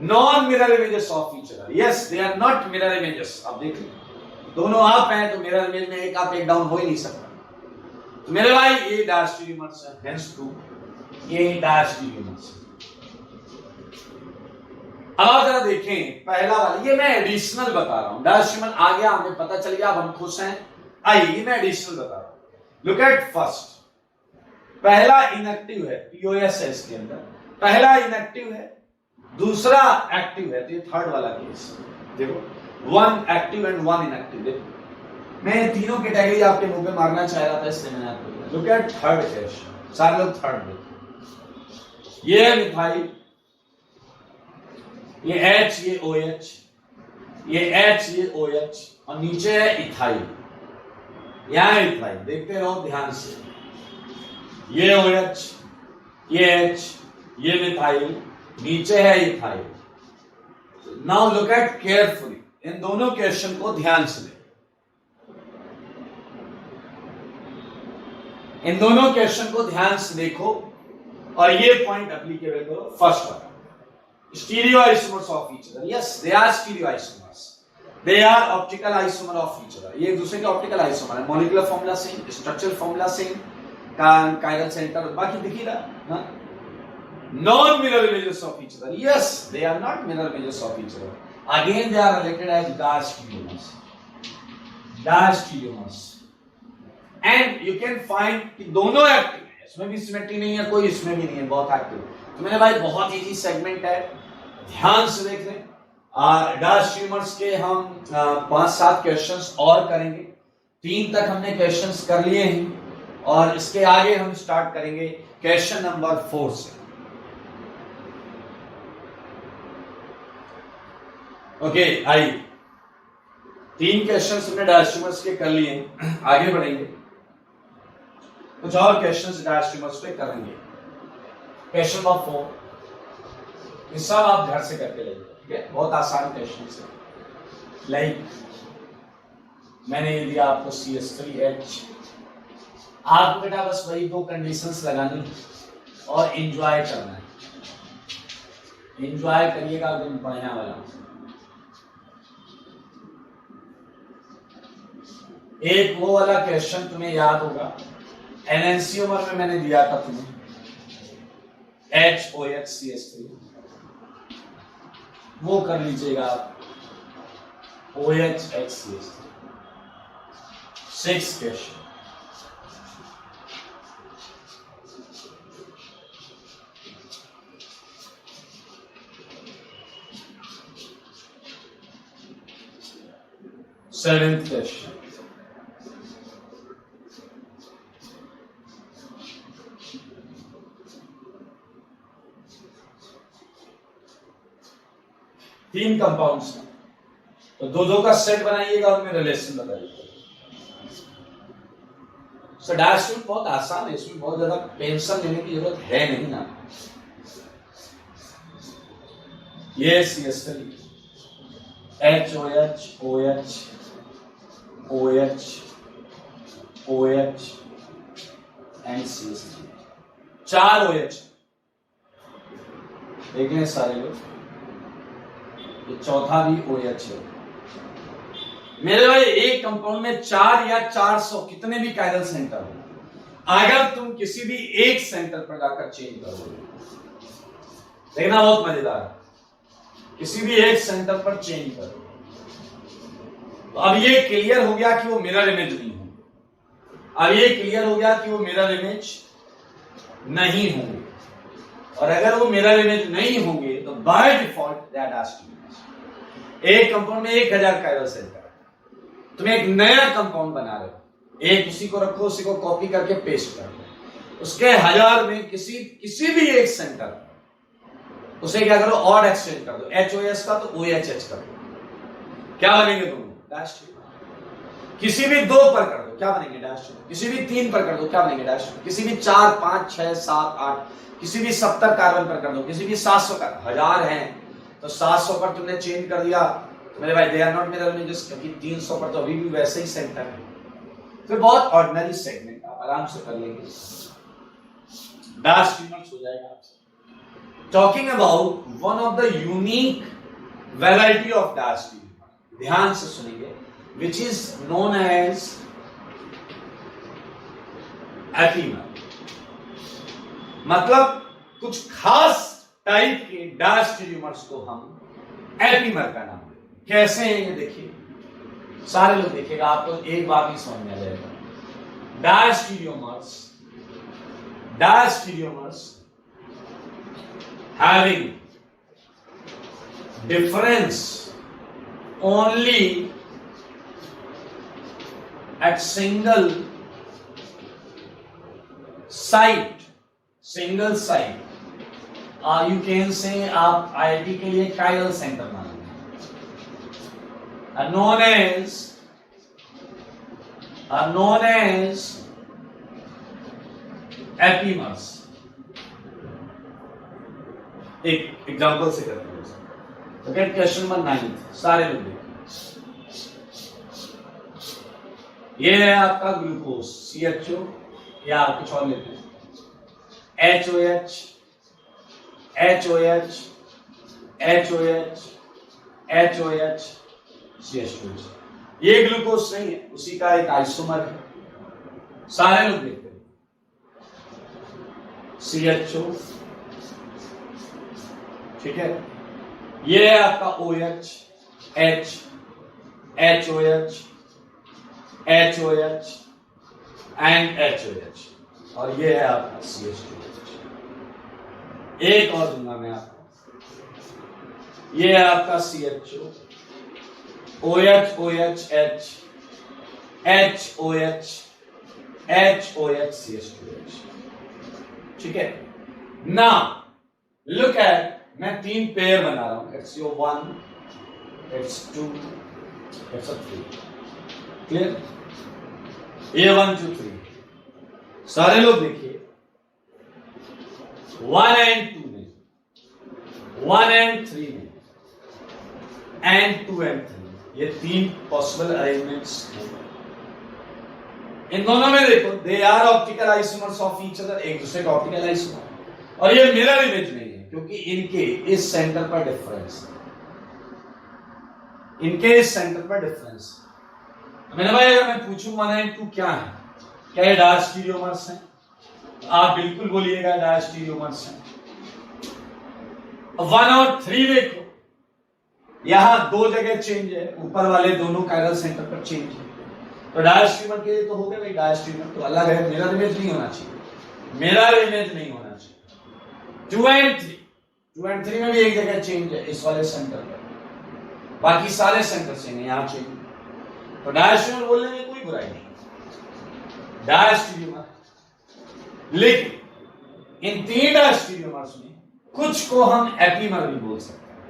[SPEAKER 1] Non mirror images of each other, yes they are not mirror images. आप देख लीजिए दोनों आप हैं तो मिरर इमेज में एक आप एक डाउन हो ही नहीं सकता। तो मेरे भाई ये डायस्टीरियोमर्स है, हेंस प्रूफ ये डायस्टीरियोमर्स। अब आप जरा देखें पहला वाला, ये मैं एडिशनल बता रहा हूं। डायस्टीरियोमर आ गया, हमें पता चल गया, अब हम खुश हैं। आइए मैं एडिशनल बता रहा हूं। लुक एट फर्स्ट, पहला इनएक्टिव है, पीओएस है इसके अंदर, पहला इनएक्टिव है, दूसरा एक्टिव है। तो ये थर्ड वाला केस देखो, one active and one inactive. देखो मैं तीनों कैटेगरी आपके मुंह पे मारना चाह रहा था, इसलिए मैंने आपको। लुक एट थर्ड केस, सारे लोग थर्ड देखो। ये है मिथाइल, ये H, ये OH, ये H, ये OH, और नीचे है इथाइल। यहां इथाइल, देखते रहो ध्यान से। ये OH, ये H, ये मिथाइल, नीचे है ethyl. Now look at carefully, इन दोनों क्वेश्चन को ध्यान से देखो। इन दोनों क्वेश्चन को ध्यान से देखो और ये पॉइंट एप्लीकेबल करो। फर्स्ट वाला, stereo isomers of each other, yes they are stereo isomers, they are optical isomer of each other। ये एक दूसरे के ऑप्टिकल आइसोमर है, molecular formula same, structural formula same, chiral center बाकी दिख ही रहा। Non mirror images of each other, yes they are not mirror images of each other, again they are related as diastereomers. Diastereomers and you can find कि दोनों active है, इसमें भी symmetry नहीं है कोई, इसमें भी नहीं है, बहुत एक्टिव। तो मेरे भाई बहुत इजी सेगमेंट है, ध्यान से देख लें। डायस्टीरियोमर्स के हम 5-7 क्वेश्चंस और करेंगे। 3 तक हमने क्वेश्चंस कर लिए हैं और इसके आगे हम स्टार्ट करेंगे क्वेश्चन नंबर 4 से। ओके आइए, 3 क्वेश्चंस हमने डायस्टीरियोमर्स के कर लिए हैं, आगे बढ़ेंगे, कुछ और क्वेश्चंस डायस्टीरियोमर्स पे करेंगे। क्वेश्चन नंबर 4 ये सब आप घर से करके लेंगे, ठीक है? बहुत आसान क्वेश्चन है। लाइक मैंने ये दिया आपको CH3H, आपको बेटा बस वही 2 कंडीशंस लगानी और एंजॉय करना है। एंजॉय करिएगा एकदम बढ़िया वाला। एक वो वाला क्वेश्चन तुम्हें याद होगा, एनेंशियोमर में मैंने दिया था तुम्हें HOHCH3, वो कर लीजिएगा आप OHHCH3। 6 क्वेश्चन। सेवेंथ क्वेश्चन, तीन कंपाउंड्स हैं तो 2-2 का सेट बनाइएगा, उनमें रिलेशन बताइएगा। डायस्टीरियोमर बहुत आसान है, इसमें बहुत ज्यादा टेंशन लेने की जरूरत है नहीं ना। ये CH3, HOH, OH, OH, OH and CH3, 4 OH देख लें सारे लोग। ये चौथा भी OH है। मेरे भाई एक कंपाउंड में 4 या 400 कितने भी कायरल सेंटर हो, अगर तुम किसी भी एक सेंटर पर जाकर चेंज करोगे, देखना बहुत मजेदार है, किसी भी एक सेंटर पर चेंज करोगे तो अब ये क्लियर हो गया कि वो मिरर इमेज नहीं होंगे। अब ये क्लियर हो गया कि वो मिरर इमेज नहीं होंगे, और अगर वो मिरर इमेज नहीं होंगे तो by default they are diastereomers. एक कंपाउंड में 1000 कायरल सेंटर है, तुम एक नया कंपाउंड बना रहे हो, एक उसी को रखो, उसी को कॉपी करके पेस्ट कर दो, उसके 1000 में किसी भी एक सेंटर उसे क्या करो, ऑड एक्सचेंज कर दो, HOS का तो OHH कर दो, क्या बनेंगे दोनों, डैश टीमर। किसी भी 2 पर कर दो, क्या बनेंगे, डैश टीमर। किसी भी 3 पर कर दो, क्या बनेंगे, डैश टीमर। किसी भी 4, 5, 6, 7, 8, किसी भी 70 कार्बन पर कर दो, किसी भी 700 का 1000 है तो 700 पर तुमने चेंज कर दिया तो मेरे भाई they are not mirror images, क्योंकि 300 पर तो अभी भी वैसे ही सेंटर है। फिर बहुत ऑर्डिनरी सेगमेंट आप आराम से कर लेंगे, डैश टीमर्स हो जाएगा आपसे। Talking about one of the unique variety of diastereomer, ध्यान से सुनेंगे, which is known as epimer. मतलब कुछ खास टाइप के डैश टीमर्स को हम एपीमर का नाम देते। कैसे हैं ये देखिए, सारे लोग देखिएगा, आपको एक बार नहीं समझ में आ जाएगा। Diastereomers having difference only at single site, you can say आप IIT के लिए कायरल सेंटर मानेंगे, are known as epimers। एक एग्जांपल से करते हैं। तो गेट क्वेश्चन नंबर 9, सारे लोग देखिए, ये है आपका ग्लूकोज CHO, या आप कुछ और लेते हैं, HOH, CH2। ये ग्लूकोज नहीं है, उसी का एक आइसोमर है, सारे लोग देखते हैं, CHO, ठीक है। ये है आपका OH, H, HOH and HOH, और ये है आपका CH2। एक और दूंगा मैं आपको, ये है आपका CHO, OH, HOH, CH2H, ठीक है। नाउ लुक एट, मैं 3 पेयर बना रहा हूं, it's your 1, it's 2, it's 3, clear. ये 1, 2, 3, सारे लोग देखिए, 1 and 2 में, 1 and 3 में, and 2 and 3, ये 3 पॉसिबल अरेंजमेंट्स हैं। इन दोनों में देखो, they are optical isomers of each other, एक दूसरे का ऑप्टिकल आइसोमर, और ये मिरर इमेज नहीं है क्योंकि इनके इस सेंटर पर डिफरेंस है, मैंने भाई अगर मैं पूछूं 1 and 2 क्या है, क्या ये डैश टीरियोमर्स हैं, आप बिल्कुल बोलिएगा डैश टीरियोमर्स हैं। 1 और 3 देखो, यहां 2 जगह चेंज है, ऊपर वाले दोनों कायरल सेंटर पर चेंज है, तो डैश टीमर के लिए तो हो गया भाई, डैश टीमर तो अलग है, मिरर इमेज नहीं होना चाहिए। 2 and 3 में भी एक जगह चेंज है, इस वाले सेंटर पर, बाकी सारे सेंटर से नहीं, यहां चेंज, तो डैश टीमर बोलने में कोई बुराई नहीं, डैश टीमर। लेकिन इन 3 डैश टीमर्स में कुछ को हम एपीमर भी बोल सकते हैं,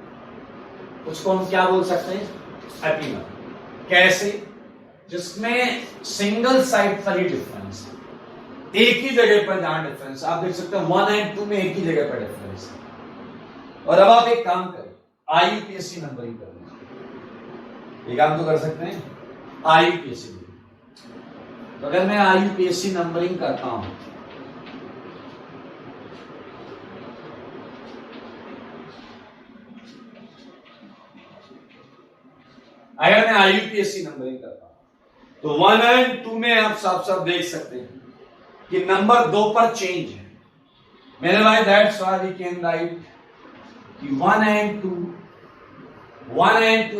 [SPEAKER 1] कुछ को हम क्या बोल सकते हैं, एपीमर। कैसे, जिसमें सिंगल साइड पर ही डिफरेंस है, एक ही जगह पर जहां डिफरेंस, आप देख सकते हैं 1 and 2 में एक ही जगह पर डिफरेंस है। और अब आप एक काम करें, IUPAC नंबरिंग कर लें, ये काम तो कर सकते हैं, IUPAC। तो अगर मैं IUPAC नंबरिंग करता हूं, अगर मैं IUPAC नंबरिंग करता हूं तो 1 and 2 में आप साफ साफ देख सकते हैं कि नंबर 2 पर चेंज है, मेरे भाई, that's why we can write कि 1 and 2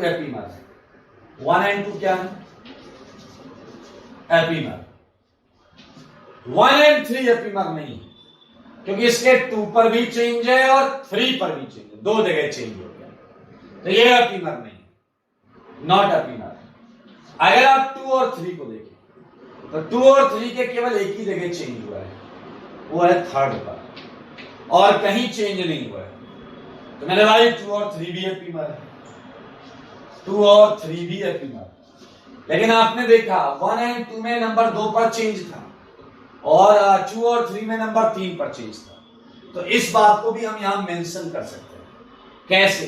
[SPEAKER 1] एपीमर है। 1 and 2 क्या है, एपीमर। 1 and 3 एपीमर नहीं, क्योंकि इसके 2 पर भी चेंज है और 3 पर भी चेंज है, 2 जगह चेंज हो गया, तो ये एपीमर नहीं, नॉट एपीमर। अगर आप 2 और 3 को देखें तो 2 और 3 के केवल एक ही जगह चेंज हुआ है, वो है 3rd पर, और कहीं चेंज नहीं हुआ है। तो मेरे भाई 2 और 3 भी एपीमर है, 2 और 3 भी एपीमर। लेकिन आपने देखा 1 एंड 2 में नंबर 2 पर चेंज था और 2 और 3 में नंबर 3 पर चेंज था। तो इस बात को भी हम यहां मेंशन कर सकते हैं। कैसे?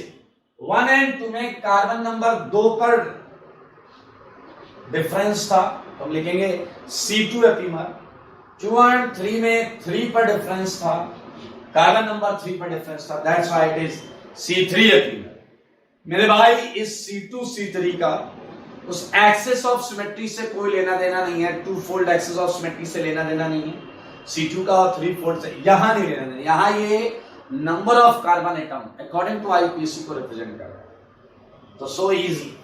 [SPEAKER 1] 1 एंड 2 में कार्बन नंबर 2 पर डिफरेंस था, तो हम लिखेंगे C2 एपीमर। 2 एंड 3 में 3 पर डिफरेंस था, कार्बन नंबर 3 पर डिफरेंस था, that's why it is C3 epimer. मेरे भाई इस C2 C3 का उस एक्सेस ऑफ सिमेट्री से कोई लेना देना नहीं है, 2 फोल्ड एक्सेस ऑफ सिमेट्री से लेना देना नहीं है, C2 का और 3 फोल्ड से यहां नहीं लेना देना, यहां ये number of carbon atom according to IUPAC को रिप्रेजेंट कर रहा है। तो सो इजी।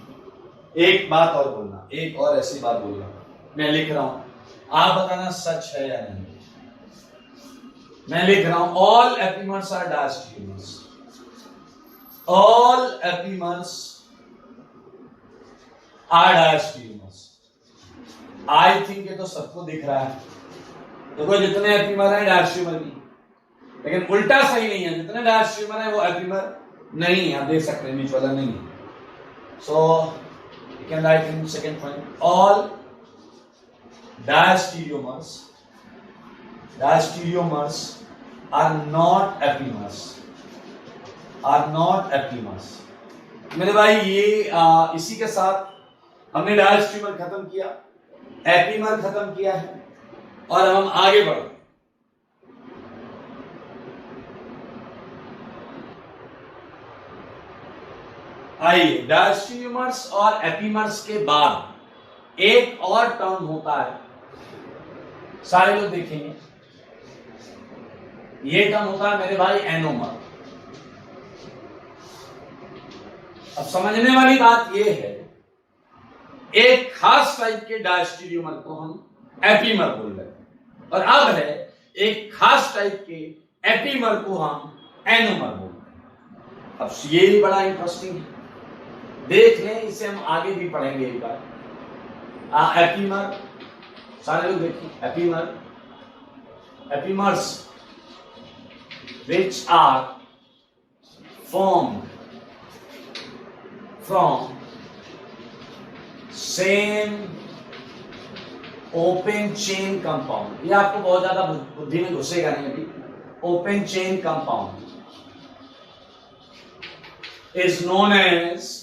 [SPEAKER 1] एक बात और बोलना, एक और ऐसी बात बोलना, मैं लिख रहा हूं, आप बताना सच है या नहीं। मैं लिख रहा हूं all epimers are diastereomers, all epimers are diastereomers. I think ये तो सबको दिख रहा है, देखो जितने एपीमर है डायस्टेरियोमर भी, लेकिन उल्टा सही नहीं है, जितने डायस्टेरियोमर है वो एपीमर नहीं है, आप देख सकते हैं बीच वाला नहीं है। सो you can write in second point all diastereomers are not epimers, are not epimers। मेरे भाई ये इसी के साथ हमने डायस्टेरियोमर खत्म किया, एपीमर खत्म किया है, और अब हम आगे बढ़ते। आइए, डायस्टेरियोमर्स और एपीमर्स के बाद एक और टर्म होता है, सारे लोग देखेंगे, ये टर्म होता है मेरे भाई एनोमर। अब समझने वाली बात ये है, एक खास टाइप के डायस्टेरियोमर को हम एपीमर बोल रहे हैं, और अब है एक खास टाइप के एपीमर को हम एनोमर बोल रहे हैं। अब ये भी बड़ा इंटरेस्टिंग है, देख लें, इसे हम आगे भी पढ़ेंगे एक बार। एपीमर, सारे लोग देखिए, epimer, epimers which are formed from same open chain compound। ये आपको बहुत ज्यादा बुद्धि में घुसेगा नहीं अभी। open chain compound is known as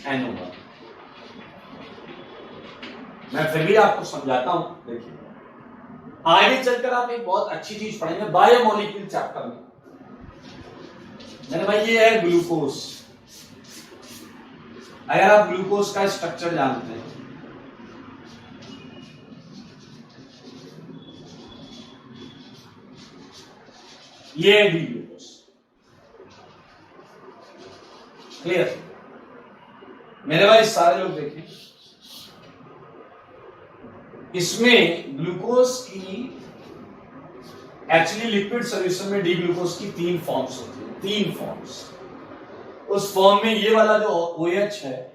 [SPEAKER 1] anomer. मैं फिर भी आपको समझाता हूं, देखिए आगे चलकर आप एक बहुत अच्छी चीज पढ़ेंगे बायोमोलिक्यूल चैप्टर में। मैंने भाई ये है ग्लूकोज। अगर आप ग्लूकोज का स्ट्रक्चर जानते हैं, ये है डी ग्लूकोज, क्लियर? मेरे भाई सारे लोग देखें, इसमें ग्लूकोज की एक्चुअली लिक्विड सॉल्यूशन में डी ग्लूकोज की 3 फॉर्म्स होती है, 3 फॉर्म्स। उस फॉर्म में ये वाला जो OH है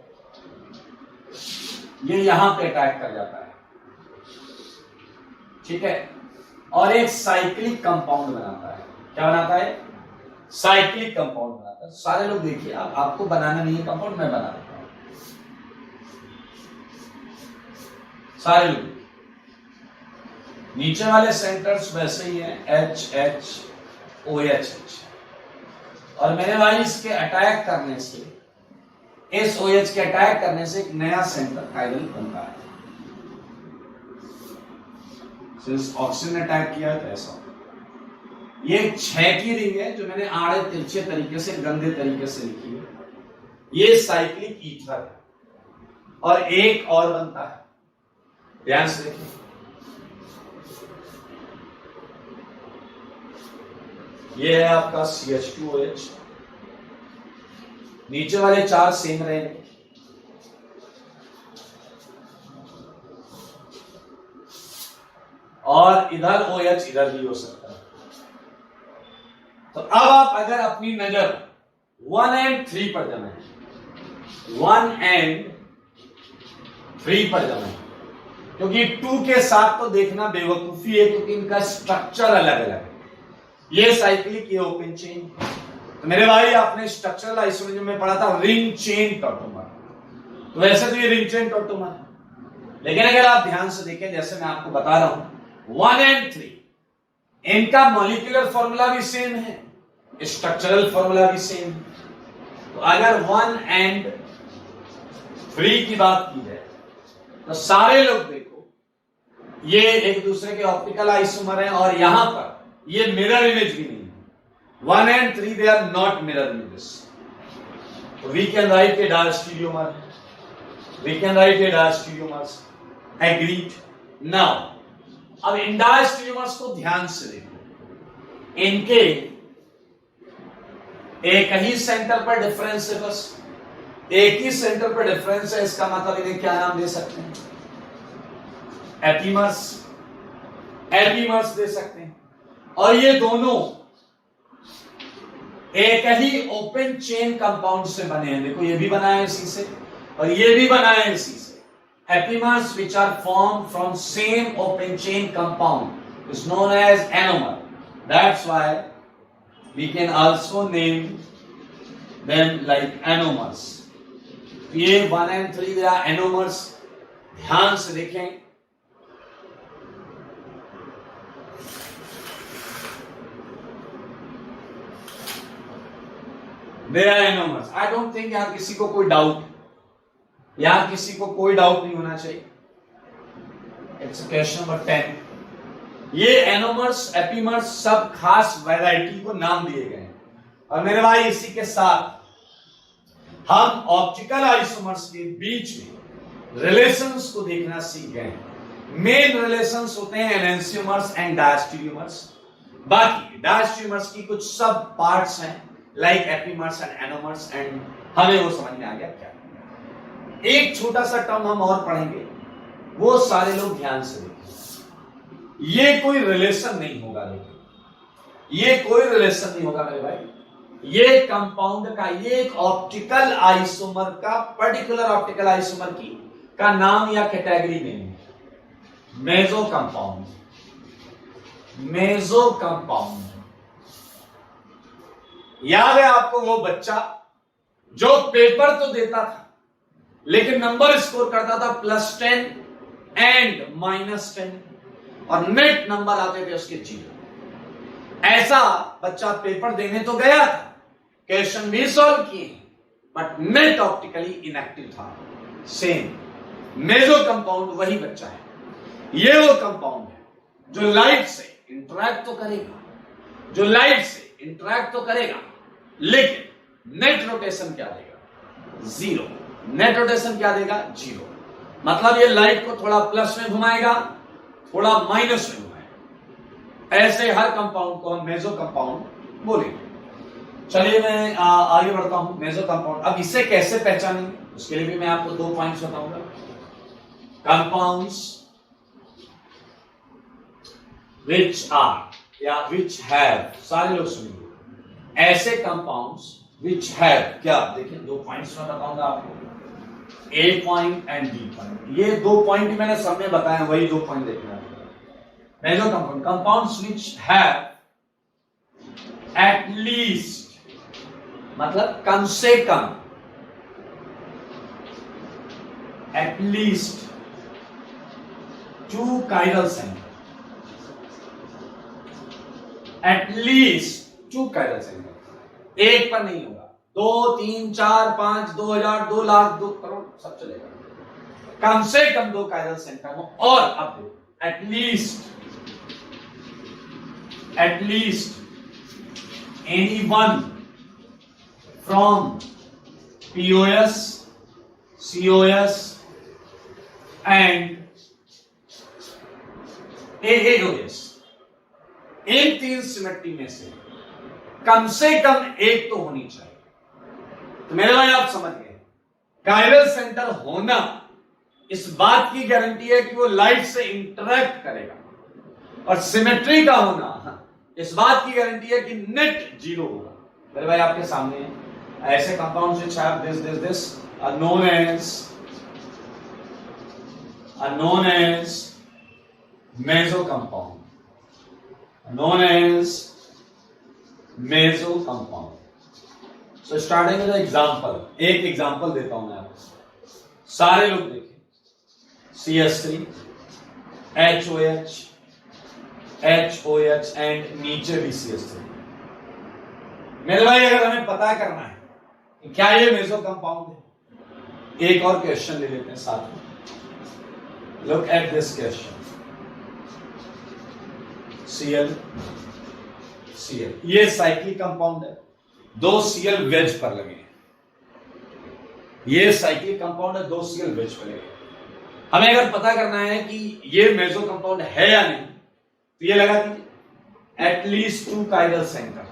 [SPEAKER 1] ये यहां पे अटैक कर जाता है, ठीक है, और एक साइक्लिक कंपाउंड बनाता है। क्या बनाता है? साइक्लिक कंपाउंड बनाता है। सारे लोग देखिए, आपको बनाना नहीं है कंपाउंड, मैं बना देता हूं, सारे लोग। नीचे वाले सेंटर्स वैसे ही हैं, HHOH, और मेरे भाई इसके अटैक करने से, इस OH के अटैक करने से एक नया सेंटर काइरल बनता है। ऑक्सीजन ने अटैक किया है तो ऐसा। ये 6 की रिंग है जो मैंने आड़े तिरछे तरीके से, गंदे तरीके से लिखी है। ये साइक्लिक ईथर है, और एक और बनता है, ध्यान से देखिए, ये है आपका CH2OH। नीचे वाले 4 सेम रहेंगे, और इधर OH इधर भी हो सकता है। तो अब आप अगर अपनी नजर 1 and 3 पर जमाएं, 1 and 3 पर जमाएं, क्योंकि 2 के साथ तो देखना बेवकूफी है, क्योंकि इनका स्ट्रक्चर अलग अलग है। ये साइक्लिक, ये ओपन चेन। तो मेरे भाई आपने स्ट्रक्चरल आइसोमरिज्म में पढ़ा था रिंग चेन टॉटोमर, तो वैसे तो ये रिंग चेन टॉटोमर है, लेकिन अगर आप ध्यान से देखें, जैसे मैं आपको बता रहा हूं 1 and 3 इनका मॉलिक्यूलर फॉर्मूला भी सेम है, स्ट्रक्चरल फॉर्मूला भी सेम है। तो अगर 1 and 3 की बात की जाए तो सारे लोग देखो ये एक दूसरे के ऑप्टिकल आइसोमर हैं, और यहां पर ये मिरर इमेज भी नहीं है। 1 and 3 they are not mirror images. तो we can write a diastereomer, we can write a diastereomers, agreed. Now अब इन डायस्टीरियोमर्स को ध्यान से देखो, इनके एक ही सेंटर पर डिफरेंस है, बस एक ही सेंटर पर डिफरेंस है। इसका मतलब इन्हें क्या नाम दे सकते हैं? एपीमर्स, एपीमर्स दे सकते हैं। और ये दोनों एक ही ओपन चेन कंपाउंड से बने हैं। देखो ये भी बना है इसी से और ये भी बना है इसी से। Epimers which are formed from same open chain compound is known as anomer. That's why we can also name them like anomers. ये 1 and 3 they are anomers। ध्यान से देखें, they are anomers। I don't think यहां किसी को कोई doubt, यहां किसी को कोई डाउट नहीं होना चाहिए। It's question number 10। ये एनोमर्स, एपीमर्स सब खास वैरायटी को नाम दिए गए हैं। और मेरे भाई इसी के साथ हम ऑप्टिकल आइसोमर्स के बीच में रिलेशंस को देखना सीख गए हैं। मेन रिलेशंस होते हैं एनेंसियोमर्स एंड डायस्टीरियोमर्स। बाकी डायस्टीरियोमर्स की कुछ सब पार्ट्स हैं like epimers and anomers, and हमें वो समझ में आ गया क्या। एक छोटा सा टर्म हम और पढ़ेंगे, वो सारे लोग ध्यान से देखें। ये कोई रिलेशन नहीं होगा, देखो ये कोई रिलेशन नहीं होगा मेरे भाई। ये कंपाउंड का, ये एक ऑप्टिकल आइसोमर का, पर्टिकुलर ऑप्टिकल आइसोमर की का नाम या कैटेगरी नेम है मेसो कंपाउंड। मेसो कंपाउंड याद है आपको वो बच्चा जो पेपर तो देता था लेकिन नंबर स्कोर करता था +10 एंड -10 और नेट नंबर आते थे उसके 0। ऐसा बच्चा पेपर देने तो गया था, क्वेश्चन भी सॉल्व किए, बट नेट ऑप्टिकली इनएक्टिव था। सेम मेसो कंपाउंड वही बच्चा है। ये वो कंपाउंड है जो लाइट से इंटरैक्ट तो करेगा, जो लाइट से इंटरैक्ट तो करेगा, लेकिन नेट रोटेशन क्या देगा? 0। नेट रोटेशन क्या देगा? 0। मतलब ये लाइट को थोड़ा प्लस में घुमाएगा, थोड़ा माइनस में घुमाएगा। ऐसे हर कंपाउंड को हम मेसो कंपाउंड बोलेंगे। चलिए मैं आगे बढ़ता हूं। मेसो कंपाउंड, अब इसे कैसे पहचानेंगे उसके लिए भी मैं आपको 2 पॉइंट्स बताऊंगा। कंपाउंड्स विच आर या विच हैव, सारे लोग सुनिए, ऐसे कंपाउंड्स विच हैव क्या, देखिए 2 पॉइंट्स में बताऊंगा आपको, A point and B point. ये 2 पॉइंट मैंने सबने बताया, वही 2 पॉइंट देखना है। Meso compound, compounds which have at least, मतलब कम से कम, at least 2 chiral centre, at least 2 chiral centre. एक पर नहीं होगा, 2, 3, 4, 5, 2000, 2 लाख, 2 करोड़ सब चलेगा। कम से कम 2 काइरल सेंटर हो। और अब at least anyone from POS, COS and AAOS, in 3 symmetry में से कम एक तो होनी चाहिए। तो मेरे भाई आप समझ गए, काइरल सेंटर होना इस बात की गारंटी है कि वो लाइट से इंटरैक्ट करेगा। और सिमेट्री का होना इस बात की गारंटी है कि नेट जीरो होगा। मेरे भाई आपके सामने है ऐसे compounds which have this are known as meso compound, so starting with the example, एक एग्जांपल देता हूं मैं आपको, सारे लोग देखें, CS3 HOH एंड नीचे भी CS3। मेरे भाई अगर हमें पता करना है कि क्या ये मेसो कंपाउंड है, एक और क्वेश्चन ले लेते हैं साथ में। Look at this question, Cl ये साइक्लिक कंपाउंड है, दो Cl वेज पर लगे हैं। ये साइक्लिक कंपाउंड है, दो Cl वेज पर लगे हैं। हमें अगर पता करना है कि ये मेसो कंपाउंड है या नहीं, तो ये लगा दीजिए एटलीस्ट 2 काइरल सेंटर,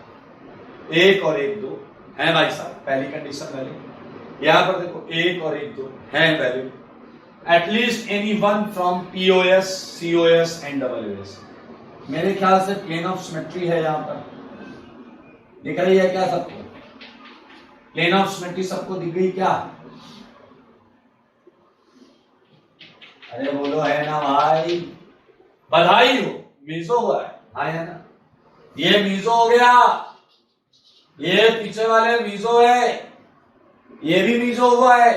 [SPEAKER 1] एक और एक दो है भाई साहब, पहली कंडीशन वैलिड। यहां पर देखो एक और एक दो है valid. At least any one from POS, COS and WS। मेरे ख्याल से प्लेन ऑफ सिमेट्री है यहां पर, दिख रही है क्या सबको? प्लेन ऑफ सिमेट्री सबको दिख गई क्या? अरे बोलो है ना भाई, बधाई हो, मीजो हुआ है, हाँ है ना, ये मीजो हो गया, ये पीछे वाले मीजो है, ये भी मीजो हुआ है।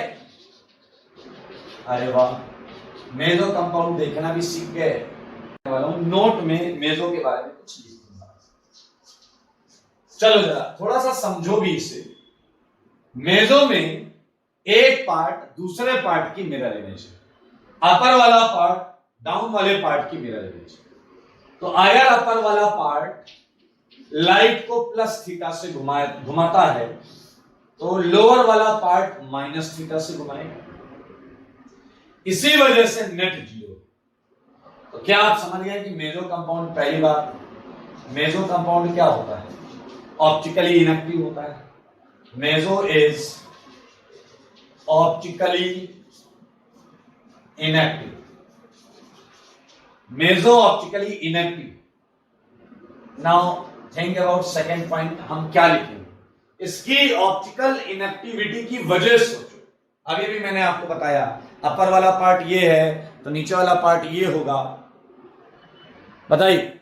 [SPEAKER 1] अरे वाह, मेजो कंपाउंड देखना भी सीख गए। वाला हूं नोट में मेजो के बारे में कुछ लिख दूंगा, चलो जरा थोड़ा सा समझो भी इसे। मेजो में एक पार्ट दूसरे पार्ट की मिरर इमेज है, अपर वाला पार्ट डाउन वाले पार्ट की मिरर इमेज है। तो अगर अपर वाला पार्ट लाइट को प्लस थीटा से घुमाता है, तो लोअर वाला पार्ट माइनस थीटा से घुमाएगा, इसी वजह से नेट जीरो। तो क्या आप समझ गए कि मेजो कंपाउंड, पहली बात, मेजो कंपाउंड क्या होता है? ऑप्टिकली इनएक्टिव होता है। Meso is optically inactive, meso optically inactive. Now think about second point, हम क्या लिखेंगे? इसकी ऑप्टिकल इनएक्टिविटी की वजह सोचो। अभी भी मैंने आपको बताया अपर वाला पार्ट ये है, तो नीचे वाला पार्ट ये होगा, बताइए।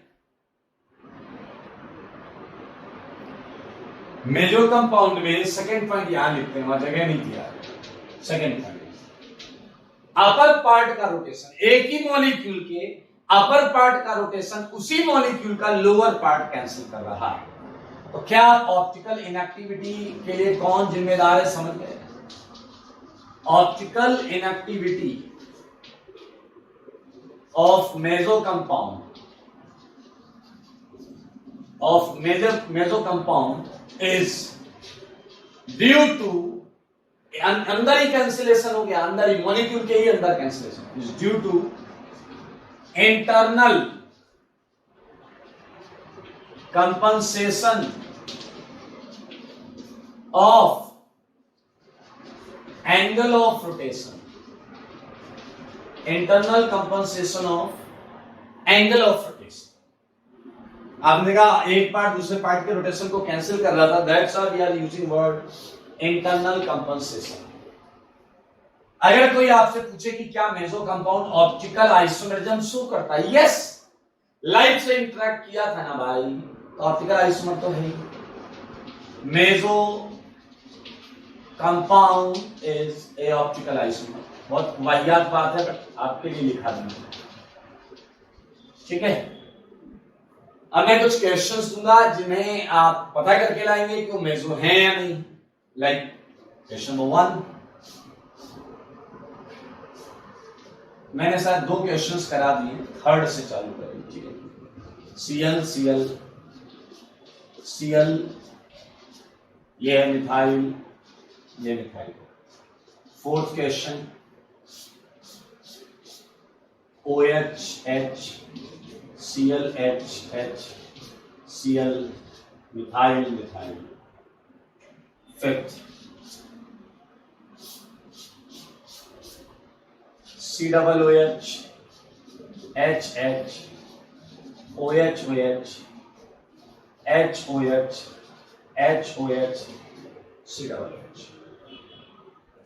[SPEAKER 1] मेजो कंपाउंड में सेकेंड पॉइंट यहां लिखते हैं, वहां जगह नहीं दिया। सेकेंड पॉइंट, अपर पार्ट का रोटेशन, एक ही मॉलिक्यूल के अपर पार्ट का रोटेशन उसी मॉलिक्यूल का लोअर पार्ट कैंसिल कर रहा है। तो क्या ऑप्टिकल इनएक्टिविटी के लिए कौन जिम्मेदार है, समझ गए? Optical inactivity of meso compound, of meso compound is due to, अंदर ही कैंसिलेशन हो गया, अंदर ही मॉलिक्यूल के ही अंदर cancellation, is due to internal compensation of angle of rotation, internal compensation of angle of rotation। आपने कहा एक पार्ट दूसरे पार्ट के रोटेशन को कैंसिल कर रहा था, that's why we are using word internal compensation. अगर कोई आपसे पूछे कि क्या meso compound optical isomerism show करता है, यस, लाइट से इंटरेक्ट किया था ना भाई, तो ऑप्टिकल आइसोमर तो है। Meso compound is a optical isomer. बहुत वाहियात बात है, बट आपके लिए लिखा दूंगा, ठीक है। अब मैं कुछ क्वेश्चंस दूंगा जिन्हें आप पता करके लाएंगे कि वो मेसो है या नहीं। लाइक क्वेश्चन नंबर 1, मैंने शायद 2 क्वेश्चंस करा दिए, थर्ड से चालू करें, ठीक है। Cl Cl Cl, ये है मिथाइल, ये methyl. Fourth question OH H Cl H H Cl methyl methyl. Fifth COOH H H OH OH HOH HOH COOH।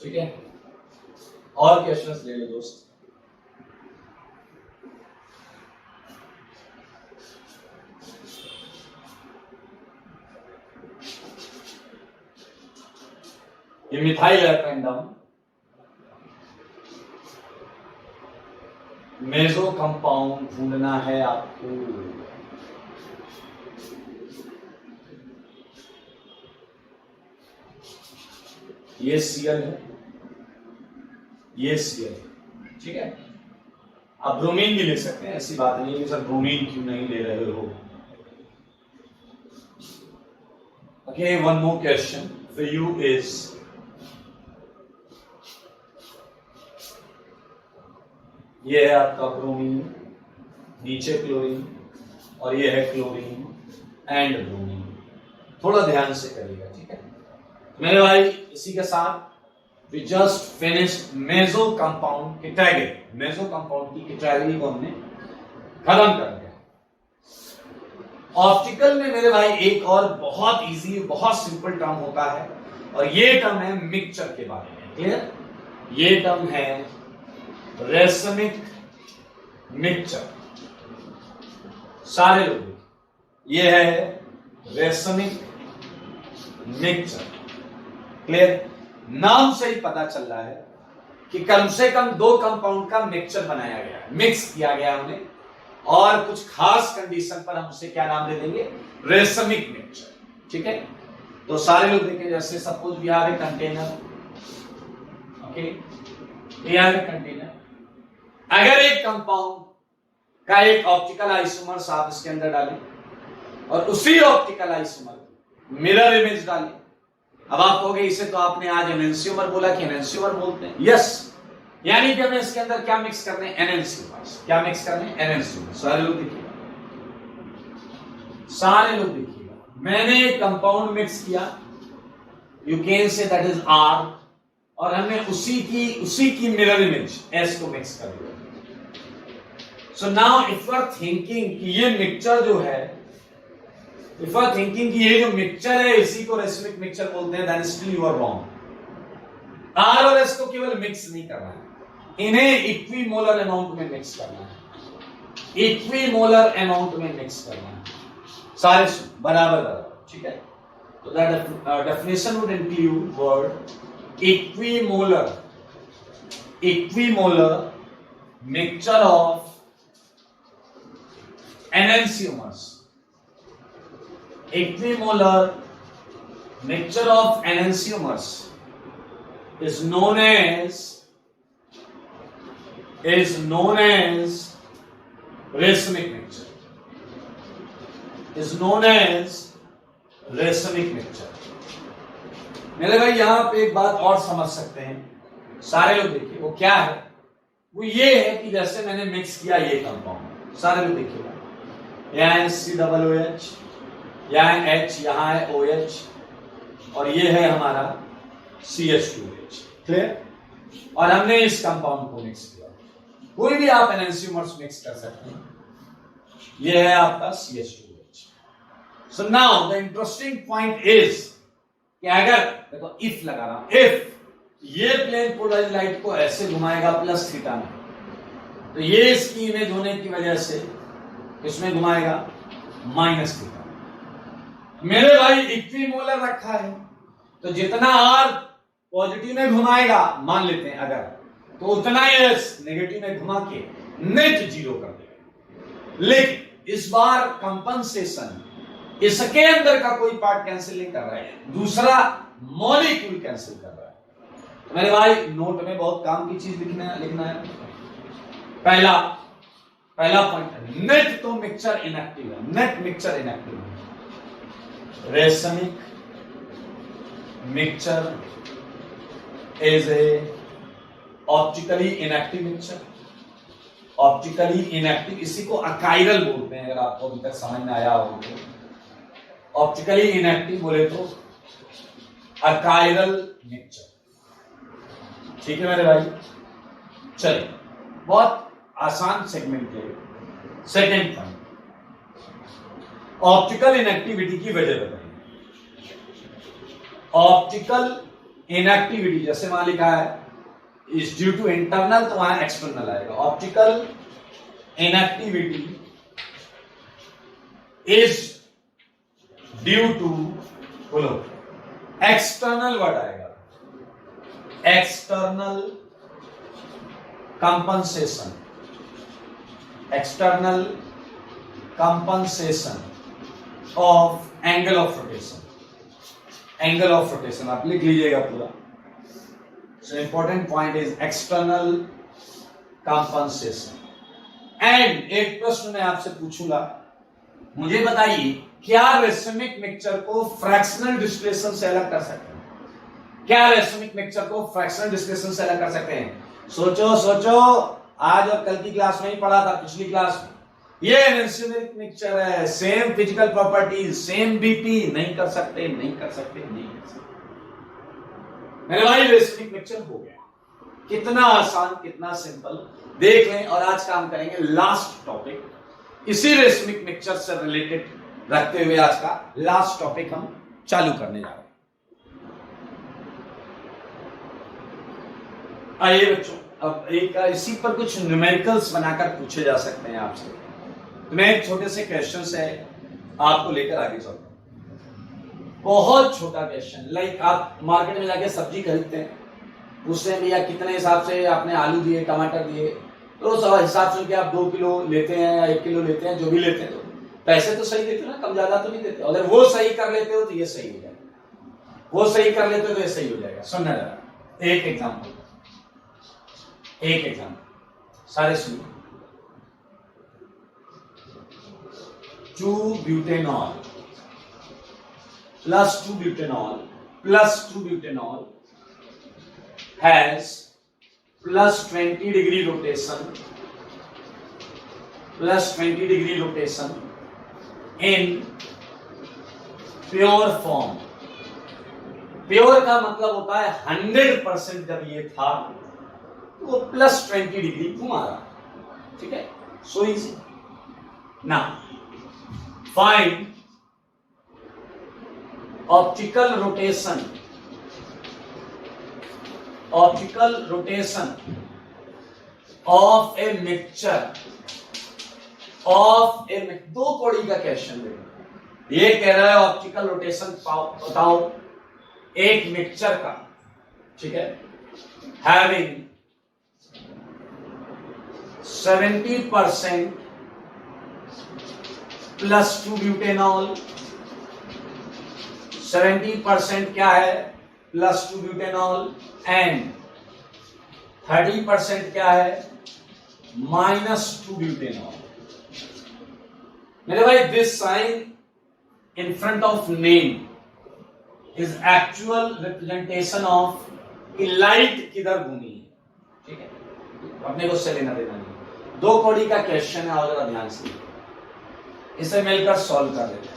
[SPEAKER 1] ठीक है, और क्वेश्चंस ले लो दोस्त। ये मिथाइल एल्केंडम मेजो कंपाउंड ढूंढना है आपको। ये Cl है, ये Cl है, ठीक है। आप ब्रोमीन भी ले सकते हैं, ऐसी बात नहीं है सर ब्रोमीन क्यों नहीं ले रहे हो। Okay, one more question for you is, ये है आपका ब्रोमीन, नीचे क्लोरीन, और ये है क्लोरीन एंड ब्रोमीन। थोड़ा ध्यान से करिएगा, ठीक है मेरे भाई। इसी के साथ we just finished meso compound category. Meso compound की कैटेगरी को हमने खत्म कर दिया। ऑप्टिकल में मेरे भाई एक और बहुत इजी, बहुत सिंपल टर्म होता है, और ये टर्म है मिक्सचर के बारे में। क्लियर? ये टर्म है रेसमिक मिक्सचर। सारे लोग, ये है रेसमिक मिक्सचर। क्लियर? नाम से ही पता चल रहा है कि कम से कम दो कंपाउंड का मिक्सचर बनाया गया है, मिक्स किया गया हमने, और कुछ खास कंडीशन पर हम उसे क्या नाम दे देंगे? Racemic mixture. ठीक है, तो सारे लोग देखें, जैसे suppose we have a container, okay, we have a container. अगर एक कंपाउंड का एक ऑप्टिकल आइसोमर्स आप इसके अंदर डालें और उसी ऑप्टिकल आइसोमर मिरर इमेज डालें, अब आप कहोगे इसे तो आपने आज एनएंसियोमर बोला कि एनएंसियोमर बोलते हैं। यस, यानी कि हमें इसके अंदर क्या मिक्स करने हैं? एनएंसियोमर्स। क्या मिक्स करने हैं? एनएंसियोमर। सारे लोग देखिएगा, सारे लोग देखिएगा, मैंने एक कंपाउंड मिक्स किया, you can say that is R, और हमने उसी की मिरर इमेज एस को मिक्स कर दिया। So now if you are thinking कि ये मिक्सचर जो है, इफ यू आर थिंकिंग कि ये जो मिक्सचर है इसी को रेसमिक मिक्सचर बोलते हैं, then still you are wrong. R और एस को केवल मिक्स नहीं करना है, इन्हें इक्विमोलर अमाउंट में मिक्स करना है, इक्विमोलर अमाउंट में मिक्स करना है, सारे बराबर बराबर। ठीक है, तो that definition would include word equimolar, equimolar mixture of enantiomers, equimolar mixture of enantiomers is known as racemic mixture, is known as racemic mixture। मेरे भाई यहां पे एक बात और समझ सकते हैं, सारे लोग देखिए, वो क्या है? वो ये है कि जैसे मैंने मिक्स किया ये कंपाउंड, सारे लोग देखिएगा, यहाँ है COOH, यहाँ है H, यहाँ है OH, और ये है हमारा CH2OH। क्लियर? और हमने इस कंपाउंड को मिक्स किया। कोई भी आप एनएंसियोमर्स मिक्स कर सकते हैं। ये है आपका CH2OH। So now the interesting point is कि अगर देखो इफ लगा रहा हूं, इफ ये प्लेन पोलराइज्ड लाइट को ऐसे घुमाएगा प्लस थीटा में, तो ये इसकी इमेज होने की वजह से इसमें घुमाएगा माइनस थीटा। मेरे भाई इक्विमोलर रखा है, तो जितना आर पॉजिटिव में घुमाएगा, मान लेते हैं अगर, तो उतना एस नेगेटिव में घुमा के नेट जीरो कर देगा। लेकिन इस बार कंपनसेशन, इसके अंदर का कोई पार्ट कैंसिल नहीं कर रहा है, दूसरा मॉलिक्यूल कैंसिल कर रहा है। मेरे भाई नोट में बहुत काम की चीज लिखना है। पहला पॉइंट, नेट तो मिक्सचर इनएक्टिव है, नेट मिक्सचर इनएक्टिव है। Racemic mixture is a optically inactive mixture, optically inactive, इसी को अकाइरल बोलते हैं, अगर आपको अभी तक समझ में आया हो तो। ऑप्टिकली इनएक्टिव बोले तो अकाइरल मिक्सचर। ठीक है मेरे भाई, चलिए, बहुत आसान सेगमेंट है। सेकेंड पॉइंट, ऑप्टिकल इनएक्टिविटी की वजह बताइए। ऑप्टिकल इनएक्टिविटी जैसे वहां लिखा है इज ड्यू टू इंटरनल, तो वहां एक्सटर्नल आएगा। Optical inactivity is due to, बोलो, एक्सटर्नल वर्ड आएगा, external compensation, external compensation of angle of rotation, angle of rotation आप लिख लीजिएगा पूरा। So important point is external compensation. And एक प्रश्न मैं आपसे पूछूंगा, मुझे बताइए क्या रेसिमिक मिक्सचर को फ्रैक्शनल डिस्टिलेशन से अलग कर सकते हैं? क्या रेसिमिक मिक्सचर को फ्रैक्शनल डिस्टिलेशन से अलग कर सकते हैं? सोचो सोचो, आज और कल की क्लास में ही पढ़ा था, पिछली क्लास में। ये रेसिमिक मिक्सचर है, same physical properties, same BP, नहीं कर सकते, नहीं कर सकते, नहीं कर सकते। मेरे भाई रेसिमिक मिक्सचर हो गया। कितना आसान, कितना सिंपल, देख लें। और आज काम करेंगे लास्ट टॉपिक, इसी रेसिमिक मिक्सचर से रिलेटेड रखते हुए आज का लास्ट टॉपिक हम चालू करने जा रहे हैं। आइए बच्चों, अब एक इसी पर कुछ न्यूमेरिकल्स बनाकर पूछे जा सकते हैं आपसे। तो मैं एक छोटे से क्वेश्चन से आपको लेकर आगे चलता हूं। बहुत छोटा क्वेश्चन, लाइक आप मार्केट में जाके सब्जी खरीदते हैं, पूछते हैं भैया कितने हिसाब से आपने आलू दिए, टमाटर दिए, तो उस हिसाब से आप 2 किलो लेते हैं या 1 किलो लेते हैं, जो भी लेते हैं, तो पैसे तो सही देते हो ना, कम ज्यादा तो नहीं देते। अगर वो सही कर लेते हो तो ये सही हो जाएगा, वो सही कर लेते हो तो ये सही हो जाएगा। सुनना जरा एक एग्जाम्पल, एक एग्जाम्पल, सारे सुनिए। 2-butanol plus 2-butanol plus 2-butanol has plus 20 degree rotation, plus 20 degree rotation in pure form। Pure का मतलब होता है 100%। जब ये था वो प्लस 20 डिग्री घुमा रहा, ठीक है। So easy. ना find optical rotation, optical rotation of a mixture of a, 2 कौड़ी का क्वेश्चन देखो। ये कह रहा है ऑप्टिकल रोटेशन बताओ एक मिक्सचर का, ठीक है, हैविंग 70% प्लस 2-butanol, 70% क्या है प्लस 2-butanol, एंड 30% क्या है माइनस 2-butanol। मेरे भाई this sign in front of name is actual representation of light किधर घूमी है, ठीक है, अपने को उससे लेना देना नहीं। 2 कौड़ी का क्वेश्चन है, और ध्यान से इसे मिलकर सॉल्व कर लेते हैं।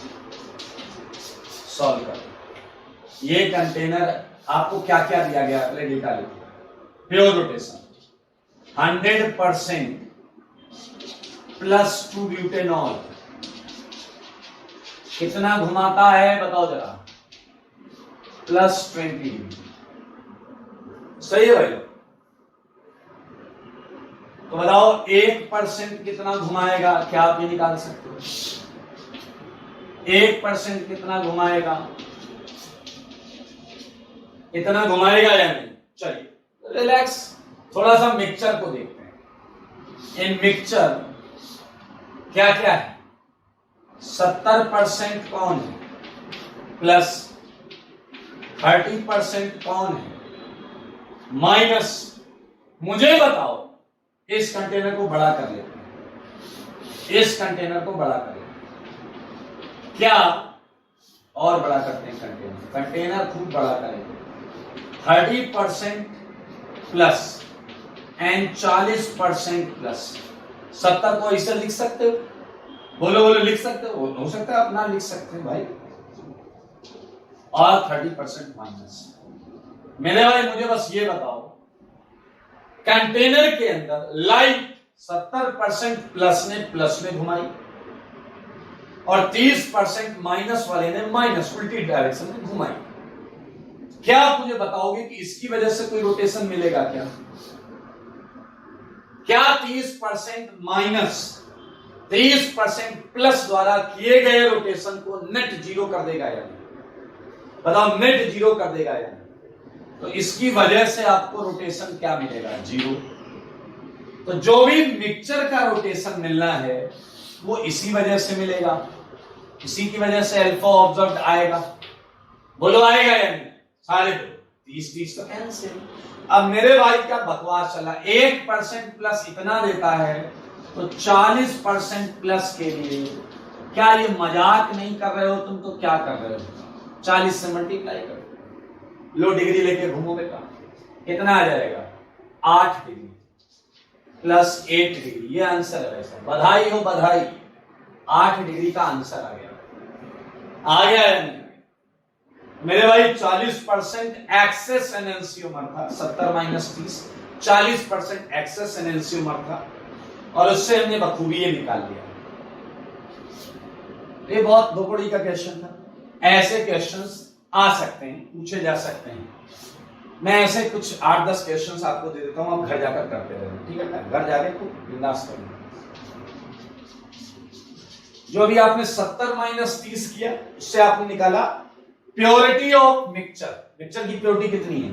[SPEAKER 1] सॉल्व कर, ये कंटेनर आपको क्या क्या दिया गया, पहले डेटा लिखिए। प्योर रोटेशन 100% प्लस 2-butanol कितना घुमाता है बताओ जरा, प्लस 20 डिग्री। सही है भाई? तो बताओ 1% कितना घुमाएगा, क्या आप ये निकाल सकते हो? 1% कितना घुमाएगा, इतना घुमाएगा या नहीं? चलिए रिलैक्स, थोड़ा सा मिक्सचर को देखते हैं। इन मिक्सचर क्या क्या है? 70% कौन है प्लस 30% कौन है माइनस। मुझे बताओ, इस कंटेनर को बड़ा कर लेते हैं, इस कंटेनर को बड़ा कर लेते हैं, क्या और बड़ा करते हैं कंटेनर, कंटेनर खूब बड़ा करेंगे। 30% प्लस एंड 40% प्लस। 70 को ऐसे लिख सकते हो, बोलो बोलो, लिख सकते हो सकता है अपना लिख सकते हैं भाई, और 30% माइनस। मेरे भाई मुझे बस ये बताओ, कंटेनर के अंदर लाइट 70% प्लस में घुमाई, और 30% माइनस वाले ने माइनस उल्टी डायरेक्शन में घुमाई। क्या आप मुझे बताओगे कि इसकी वजह से कोई रोटेशन मिलेगा क्या? क्या 30% माइनस 30% प्लस द्वारा किए गए रोटेशन को नेट जीरो कर देगा या नहीं? बताओ, नेट जीरो कर देगा या नहीं? तो इसकी वजह से आपको रोटेशन क्या मिलेगा? जीरो। तो जो भी मिक्सचर का रोटेशन मिलना है वो इसी वजह से मिलेगा, इसी की वजह से अल्फा ऑब्जर्व आएगा। बोलो आएगा या नहीं? सारे 30 तो कैंसिल। अब मेरे भाई क्या बकवास चला, 1% प्लस इतना देता है तो 40% प्लस के लिए, क्या ये मजाक नहीं कर रहे हो तुम? तो क्या कर रहे हो? 40 से मल्टीप्लाई करो, लो डिग्री लेके घूमो बेटा, कितना आ जाएगा? 8 डिग्री प्लस 8 डिग्री, ये आंसर है वैसा। बधाई हो बधाई, 8 डिग्री का आंसर आ गया। आ गया है नहीं? मेरे भाई 40% एक्सेस एनेंसियोमर था, 70 माइनस 30, 40% एक्सेस एनेंसियोमर था और उससे हमने बखूबी ये निकाल लिया। ये बहुत दोपड़ी का क्वेश्चन था। ऐसे क्वेश्चंस आ सकते हैं, पूछे जा सकते हैं। मैं ऐसे कुछ 8-10 क्वेश्चंस आपको दे देता हूं, आप घर जाकर करते रहेंगे, ठीक है? घर जाके खूब बिंदास करेंगे। जो भी आपने 70 माइनस 30 किया उससे आपने निकाला प्योरिटी ऑफ मिक्सचर। मिक्सचर की प्योरिटी कितनी है?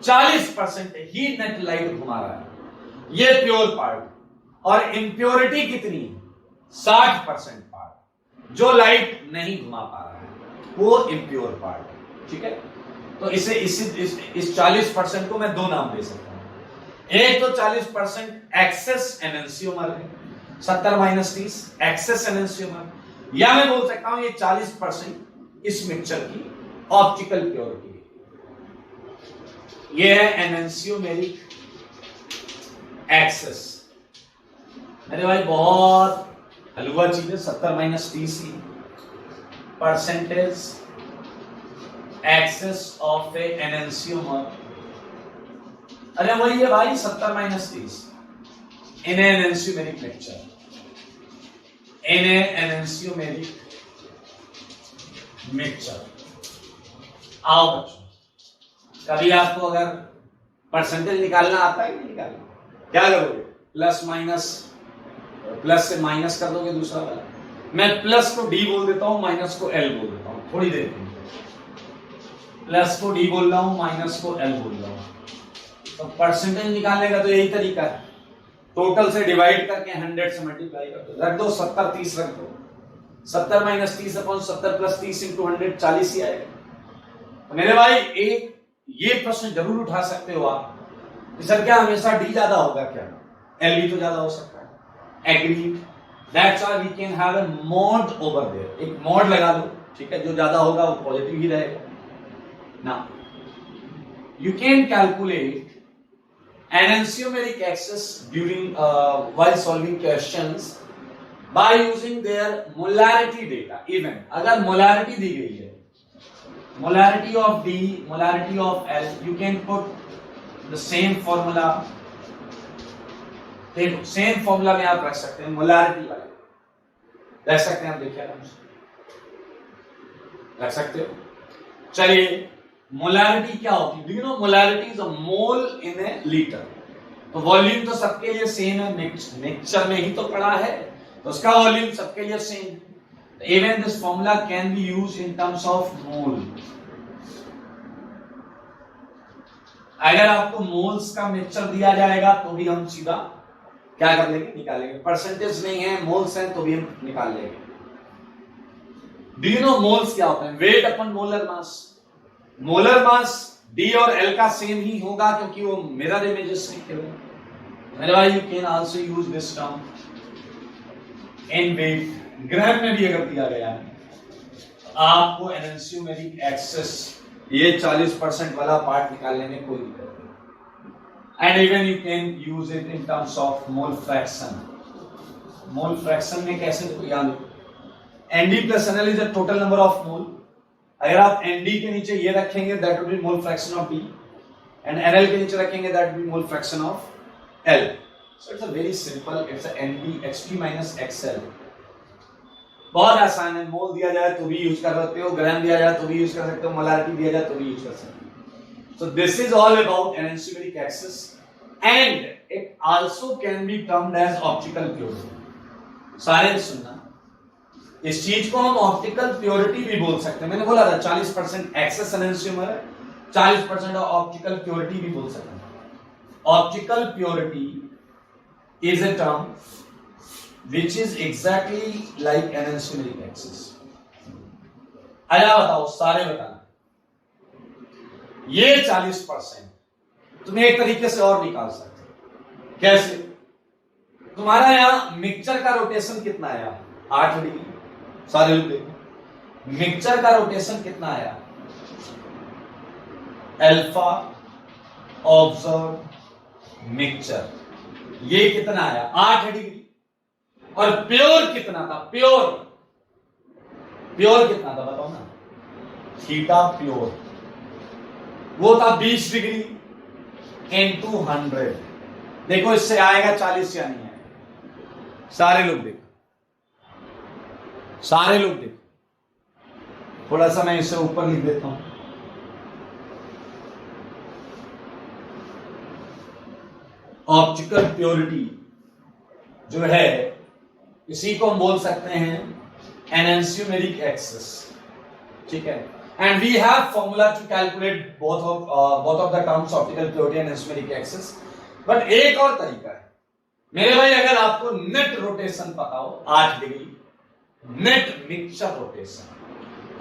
[SPEAKER 1] 40% ही नेट लाइट घुमा रहा है, ये प्योर पार्ट। और इम्प्योरिटी कितनी है? 60% पार्ट, जो लाइट नहीं घुमा पा रहा है वो इम्प्योर पार्ट, ठीक है? तो इसे इस 40% को मैं दो नाम दे सकता हूं। एक तो 40% एक्सेस एनेंसियोमर है, 70 माइनस 30 एक्सेस एनेंसियोमर, या मैं बोल सकता हूं ये 40% इस मिक्सचर की ऑप्टिकल प्योरिटी। ये है एनेंसियोमेरिक एक्सेस। मेरे भाई बहुत हलवा चीज है। 70 माइनस 30 की परसेंटेज एक्सेस ऑफ ए एनेंसियोमर। अरे वही है भाई 70 माइनस 30 इन एनेंसियोमेरिक मिक्सचर, इन एनेंसियोमेरिक मिक्सचर। आओ बच्चों, कभी आपको अगर परसेंटेज निकालना आता है कि निकालना, क्या करोगे? प्लस माइनस, प्लस से माइनस कर दोगे दूसरा वाला। मैं प्लस को डी बोल देता हूं, माइनस को एल बोल देता हूं, थोड़ी देर के लिए। प्लस को डी बोल रहा हूं, माइनस को एल बोल रहा हूं। तो परसेंटेज निकालने का तो यही तरीका है, टोटल से डिवाइड करके 100 से मल्टीप्लाई कर दो। रख दो 70 30 रख दो, 70 माइनस 30 अपॉन 70 प्लस 30 इंटू 100, 40 ही आएगा। मेरे भाई एक ये प्रश्न जरूर उठा सकते हो आप, सर क्या हमेशा डी ज्यादा होगा क्या? एल भी तो ज्यादा हो सकता है। Agree, that's why we can have a mod over there. एक मॉड लगा दो, ठीक है? जो ज्यादा होगा वो पॉजिटिव ही रहेगा। Now you can calculate enantiomeric axis during while solving questions by using their molarity data. Even अगर molarity दी गई है, molarity of D, molarity of L, you can put the same formula. देखो सेम फॉर्मूला में आप रख सकते हैं, molarity वाले रख सकते हैं। आप देखिए आराम से रख सकते हो। चलिए, मोलारिटी क्या होती है? Do you know molarity is a mole in A litre. तो वॉल्यूम तो सबके लिए सेम है, मिक्सचर में ही तो पड़ा है, तो उसका वॉल्यूम सबके लिए सेम है। Even this formula can be used in terms of mole. अगर आपको मोल्स का मिक्सचर दिया जाएगा तो भी हम सीधा क्या कर लेंगे? निकालेंगे। परसेंटेज नहीं है, मोल्स हैं तो भी हम निकाल लेंगे। डू यू नो मोल्स क्या होता है? Weight upon molar mass. Molar mass D और एल का सेम ही होगा क्योंकि वो मिरर इमेजेस हैं। मेरे भाई you can also use this term in weight. Graph में भी अगर दिया गया है आपको एनेंसियोमेरिक एक्सेस, ये 40% वाला पार्ट निकालने में कोई दिक्कत नहीं। And even you can use it in terms of mole fraction. Mole fraction में कैसे याद हो? ND plus NL is the total number of mole. अगर आप एनडी के नीचे ये रखेंगे that would be mole fraction of D, and NL के नीचे रखेंगे that would be mole fraction of L. So it's a very simple, it's a ND XP minus XL. बहुत आसान है, मोल दिया जाए तो भी यूज कर सकते हो, ग्राम दिया जाए तो भी यूज कर सकते हो, मोलारिटी दिया जाए तो भी यूज कर सकते हो। So this is all about enantiomeric excess and it also can be termed as optical purity. सारे सुनना, इस चीज को हम ऑप्टिकल प्योरिटी भी बोल सकते हैं। मैंने बोला था 40% एक्सेस एनेंशियोमर है, 40% ऑप्टिकल प्योरिटी भी बोल सकते हैं। Optical purity is a term which is exactly like enantiomeric axis। आया बताओ, सारे बताना। ये 40% तुम्हें एक तरीके से और निकाल सकते हो। कैसे? तुम्हारा यहां मिक्सचर का रोटेशन कितना आया? 8 डिग्री। सारे लोग देखो, मिक्सचर का रोटेशन कितना आया? अल्फा ऑब्जर्व मिक्सचर, ये कितना आया? 8 डिग्री। और प्योर कितना था? प्योर कितना था बताओ ना? थीटा प्योर वो था 20 डिग्री इनटू 100। देखो इससे आएगा 40 या नहीं आएगा? सारे लोग देखो, थोड़ा सा मैं इसे ऊपर लिख देता हूं। ऑप्टिकल प्योरिटी जो है, इसी को हम बोल सकते हैं एनेंशियोमेरिक एक्सेस। ठीक है, and we have formula to calculate both of the terms optical purity and enantiomeric excess. But एक और तरीका है मेरे भाई, अगर आपको नेट रोटेशन पता हो 8 डिग्री, नेट मिक्सचर रोटेशन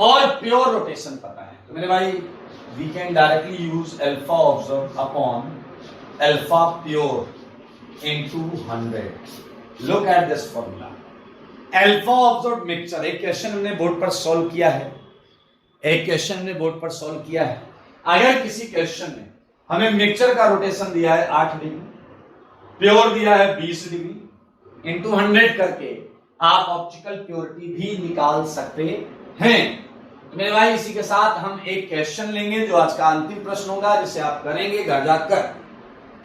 [SPEAKER 1] और प्योर रोटेशन पता है, तो मेरे भाई we can directly use alpha observe upon alpha pure into 100। Look at this formula. Alpha observe mixture, एक क्वेश्चन हमने बोर्ड पर सॉल्व किया है, अगर किसी क्वेश्चन में हमें मिक्सचर का रोटेशन दिया है 8 डिग्री, प्योर दिया है 20 डिग्री, इनटू 100 करके आप ऑप्टिकल प्योरिटी भी निकाल सकते हैं। तो मेरे भाई इसी के साथ हम एक क्वेश्चन लेंगे जो आज का अंतिम प्रश्न होगा, जिसे आप करेंगे घर जाकर।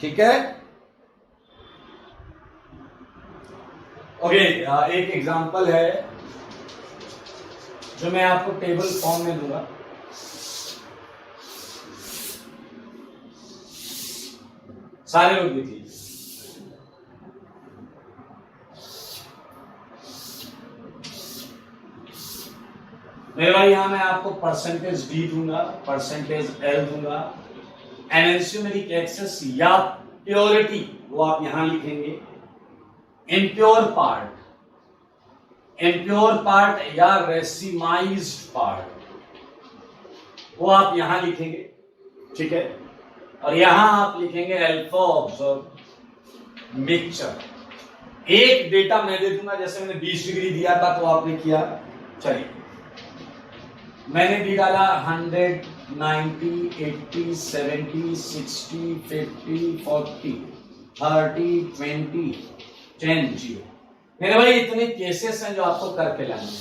[SPEAKER 1] ठीक है, ओके। एक एग्जांपल है जो मैं आपको टेबल फॉर्म में दूंगा। सारे लोग देखिए, मेरे भाई यहां मैं आपको परसेंटेज डी दूंगा, परसेंटेज एल दूंगा, एनेंशियोमेरिक एक्सेस या प्योरिटी वो आप यहां लिखेंगे, इम्प्योर पार्ट या रेसिमाइज्ड पार्ट वो आप यहां लिखेंगे। ठीक है, और यहां आप लिखेंगे अल्फा ऑब्जर्व मिक्सचर। एक डेटा मैं दे दूंगा, जैसे मैंने 20 डिग्री दिया था तो आपने किया, चलिए मैंने दी डाला 100, 90, 80, 70, 60, 50, 40, 30, 20, 10, 0। मेरे भाई इतने केसेस हैं जो आपको करके लाने हैं।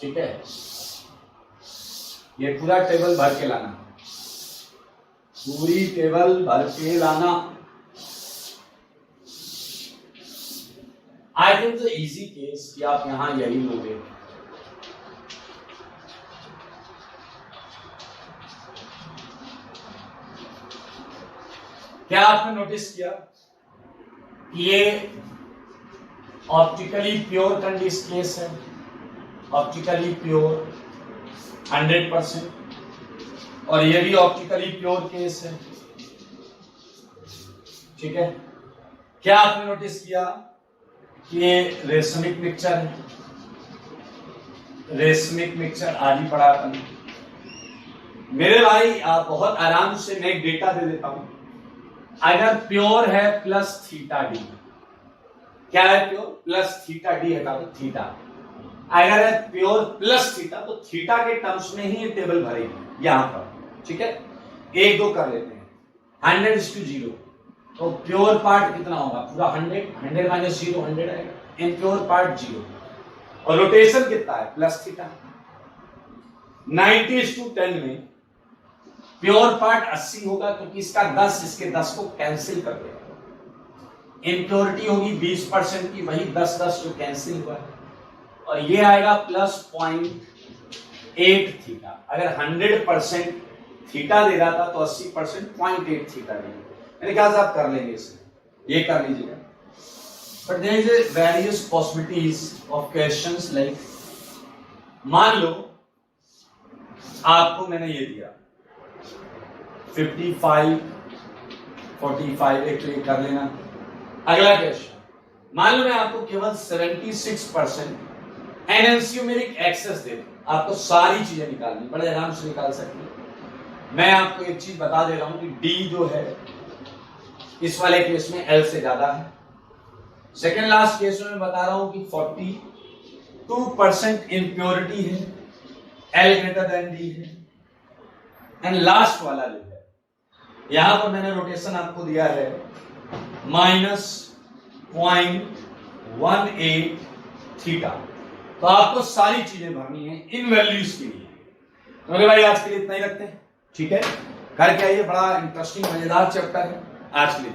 [SPEAKER 1] ठीक है, ये पूरा टेबल भर के लाना, पूरी टेबल भर के लाना। I think the easy case कि आप यहां यही लोगे। क्या आपने नोटिस किया कि ये ऑप्टिकली प्योर कंडीशन केस है, ऑप्टिकली प्योर 100%, और ये भी ऑप्टिकली प्योर केस है। ठीक है, क्या आपने नोटिस किया कि ये रेशमिक मिक्सचर है, रेशमिक मिक्सचर आदि पढ़ा था मेरे भाई। आप बहुत आराम से मैं एक डेटा दे देता हूं। अगर प्योर है प्लस थीटा डी, क्या है प्योर? प्लस थीटा डी हटा दो थीटा। अगर है प्योर प्लस थीटा तो थीटा के टर्म्स में ही ये टेबल भरेगी यहां पर। ठीक है, 1 2 कर लेते हैं। 100:0 तो प्योर पार्ट कितना होगा? पूरा 100 माइनस 0 100 आएगा। इम्प्योर पार्ट 0, और रोटेशन कितना है? Plus theta. 90:10 में प्योर पार्ट 80 होगा, क्योंकि इसका 10 इसके 10 को कैंसिल कर देगा। इम्प्योरिटी होगी 20% की, वही 10 10 जो कैंसिल हुआ है। और ये आएगा प्लस 0.8 थीटा। अगर 100% थीटा दे रहा था तो 80% 0.8 थीटा देंगे। मेरे ख्याल से आप कर लेंगे इसे, ये कर लीजिएगा। But there is a various possibilities of questions like, मान लो आपको मैंने ये दिया 55 45, एक तो ये कर लेना। अगला क्वेश्चन, मान लो मैं आपको केवल 76% एनएनसीयूमेरिक एक्सेस दे दूं, आपको सारी चीजें निकालनी, बड़े आराम से निकाल सकते हैं। मैं आपको एक चीज बता दे रहा हूं कि डी जो है इस वाले केस में एल से ज्यादा है। सेकेंड लास्ट केस में मैं बता रहा हूं कि 42% इम्प्योरिटी है, एल ग्रेटर देन डी है। एंड लास्ट वाला जो है, यहां पर मैंने रोटेशन आपको दिया है -0.18 थीटा। तो आपको सारी चीजें भरनी है इन वैल्यूज के लिए। तो मेरे भाई आज के लिए इतना ही रखते हैं, ठीक है? करके आइए, बड़ा इंटरेस्टिंग मजेदार चैप्टर है। आज के लिए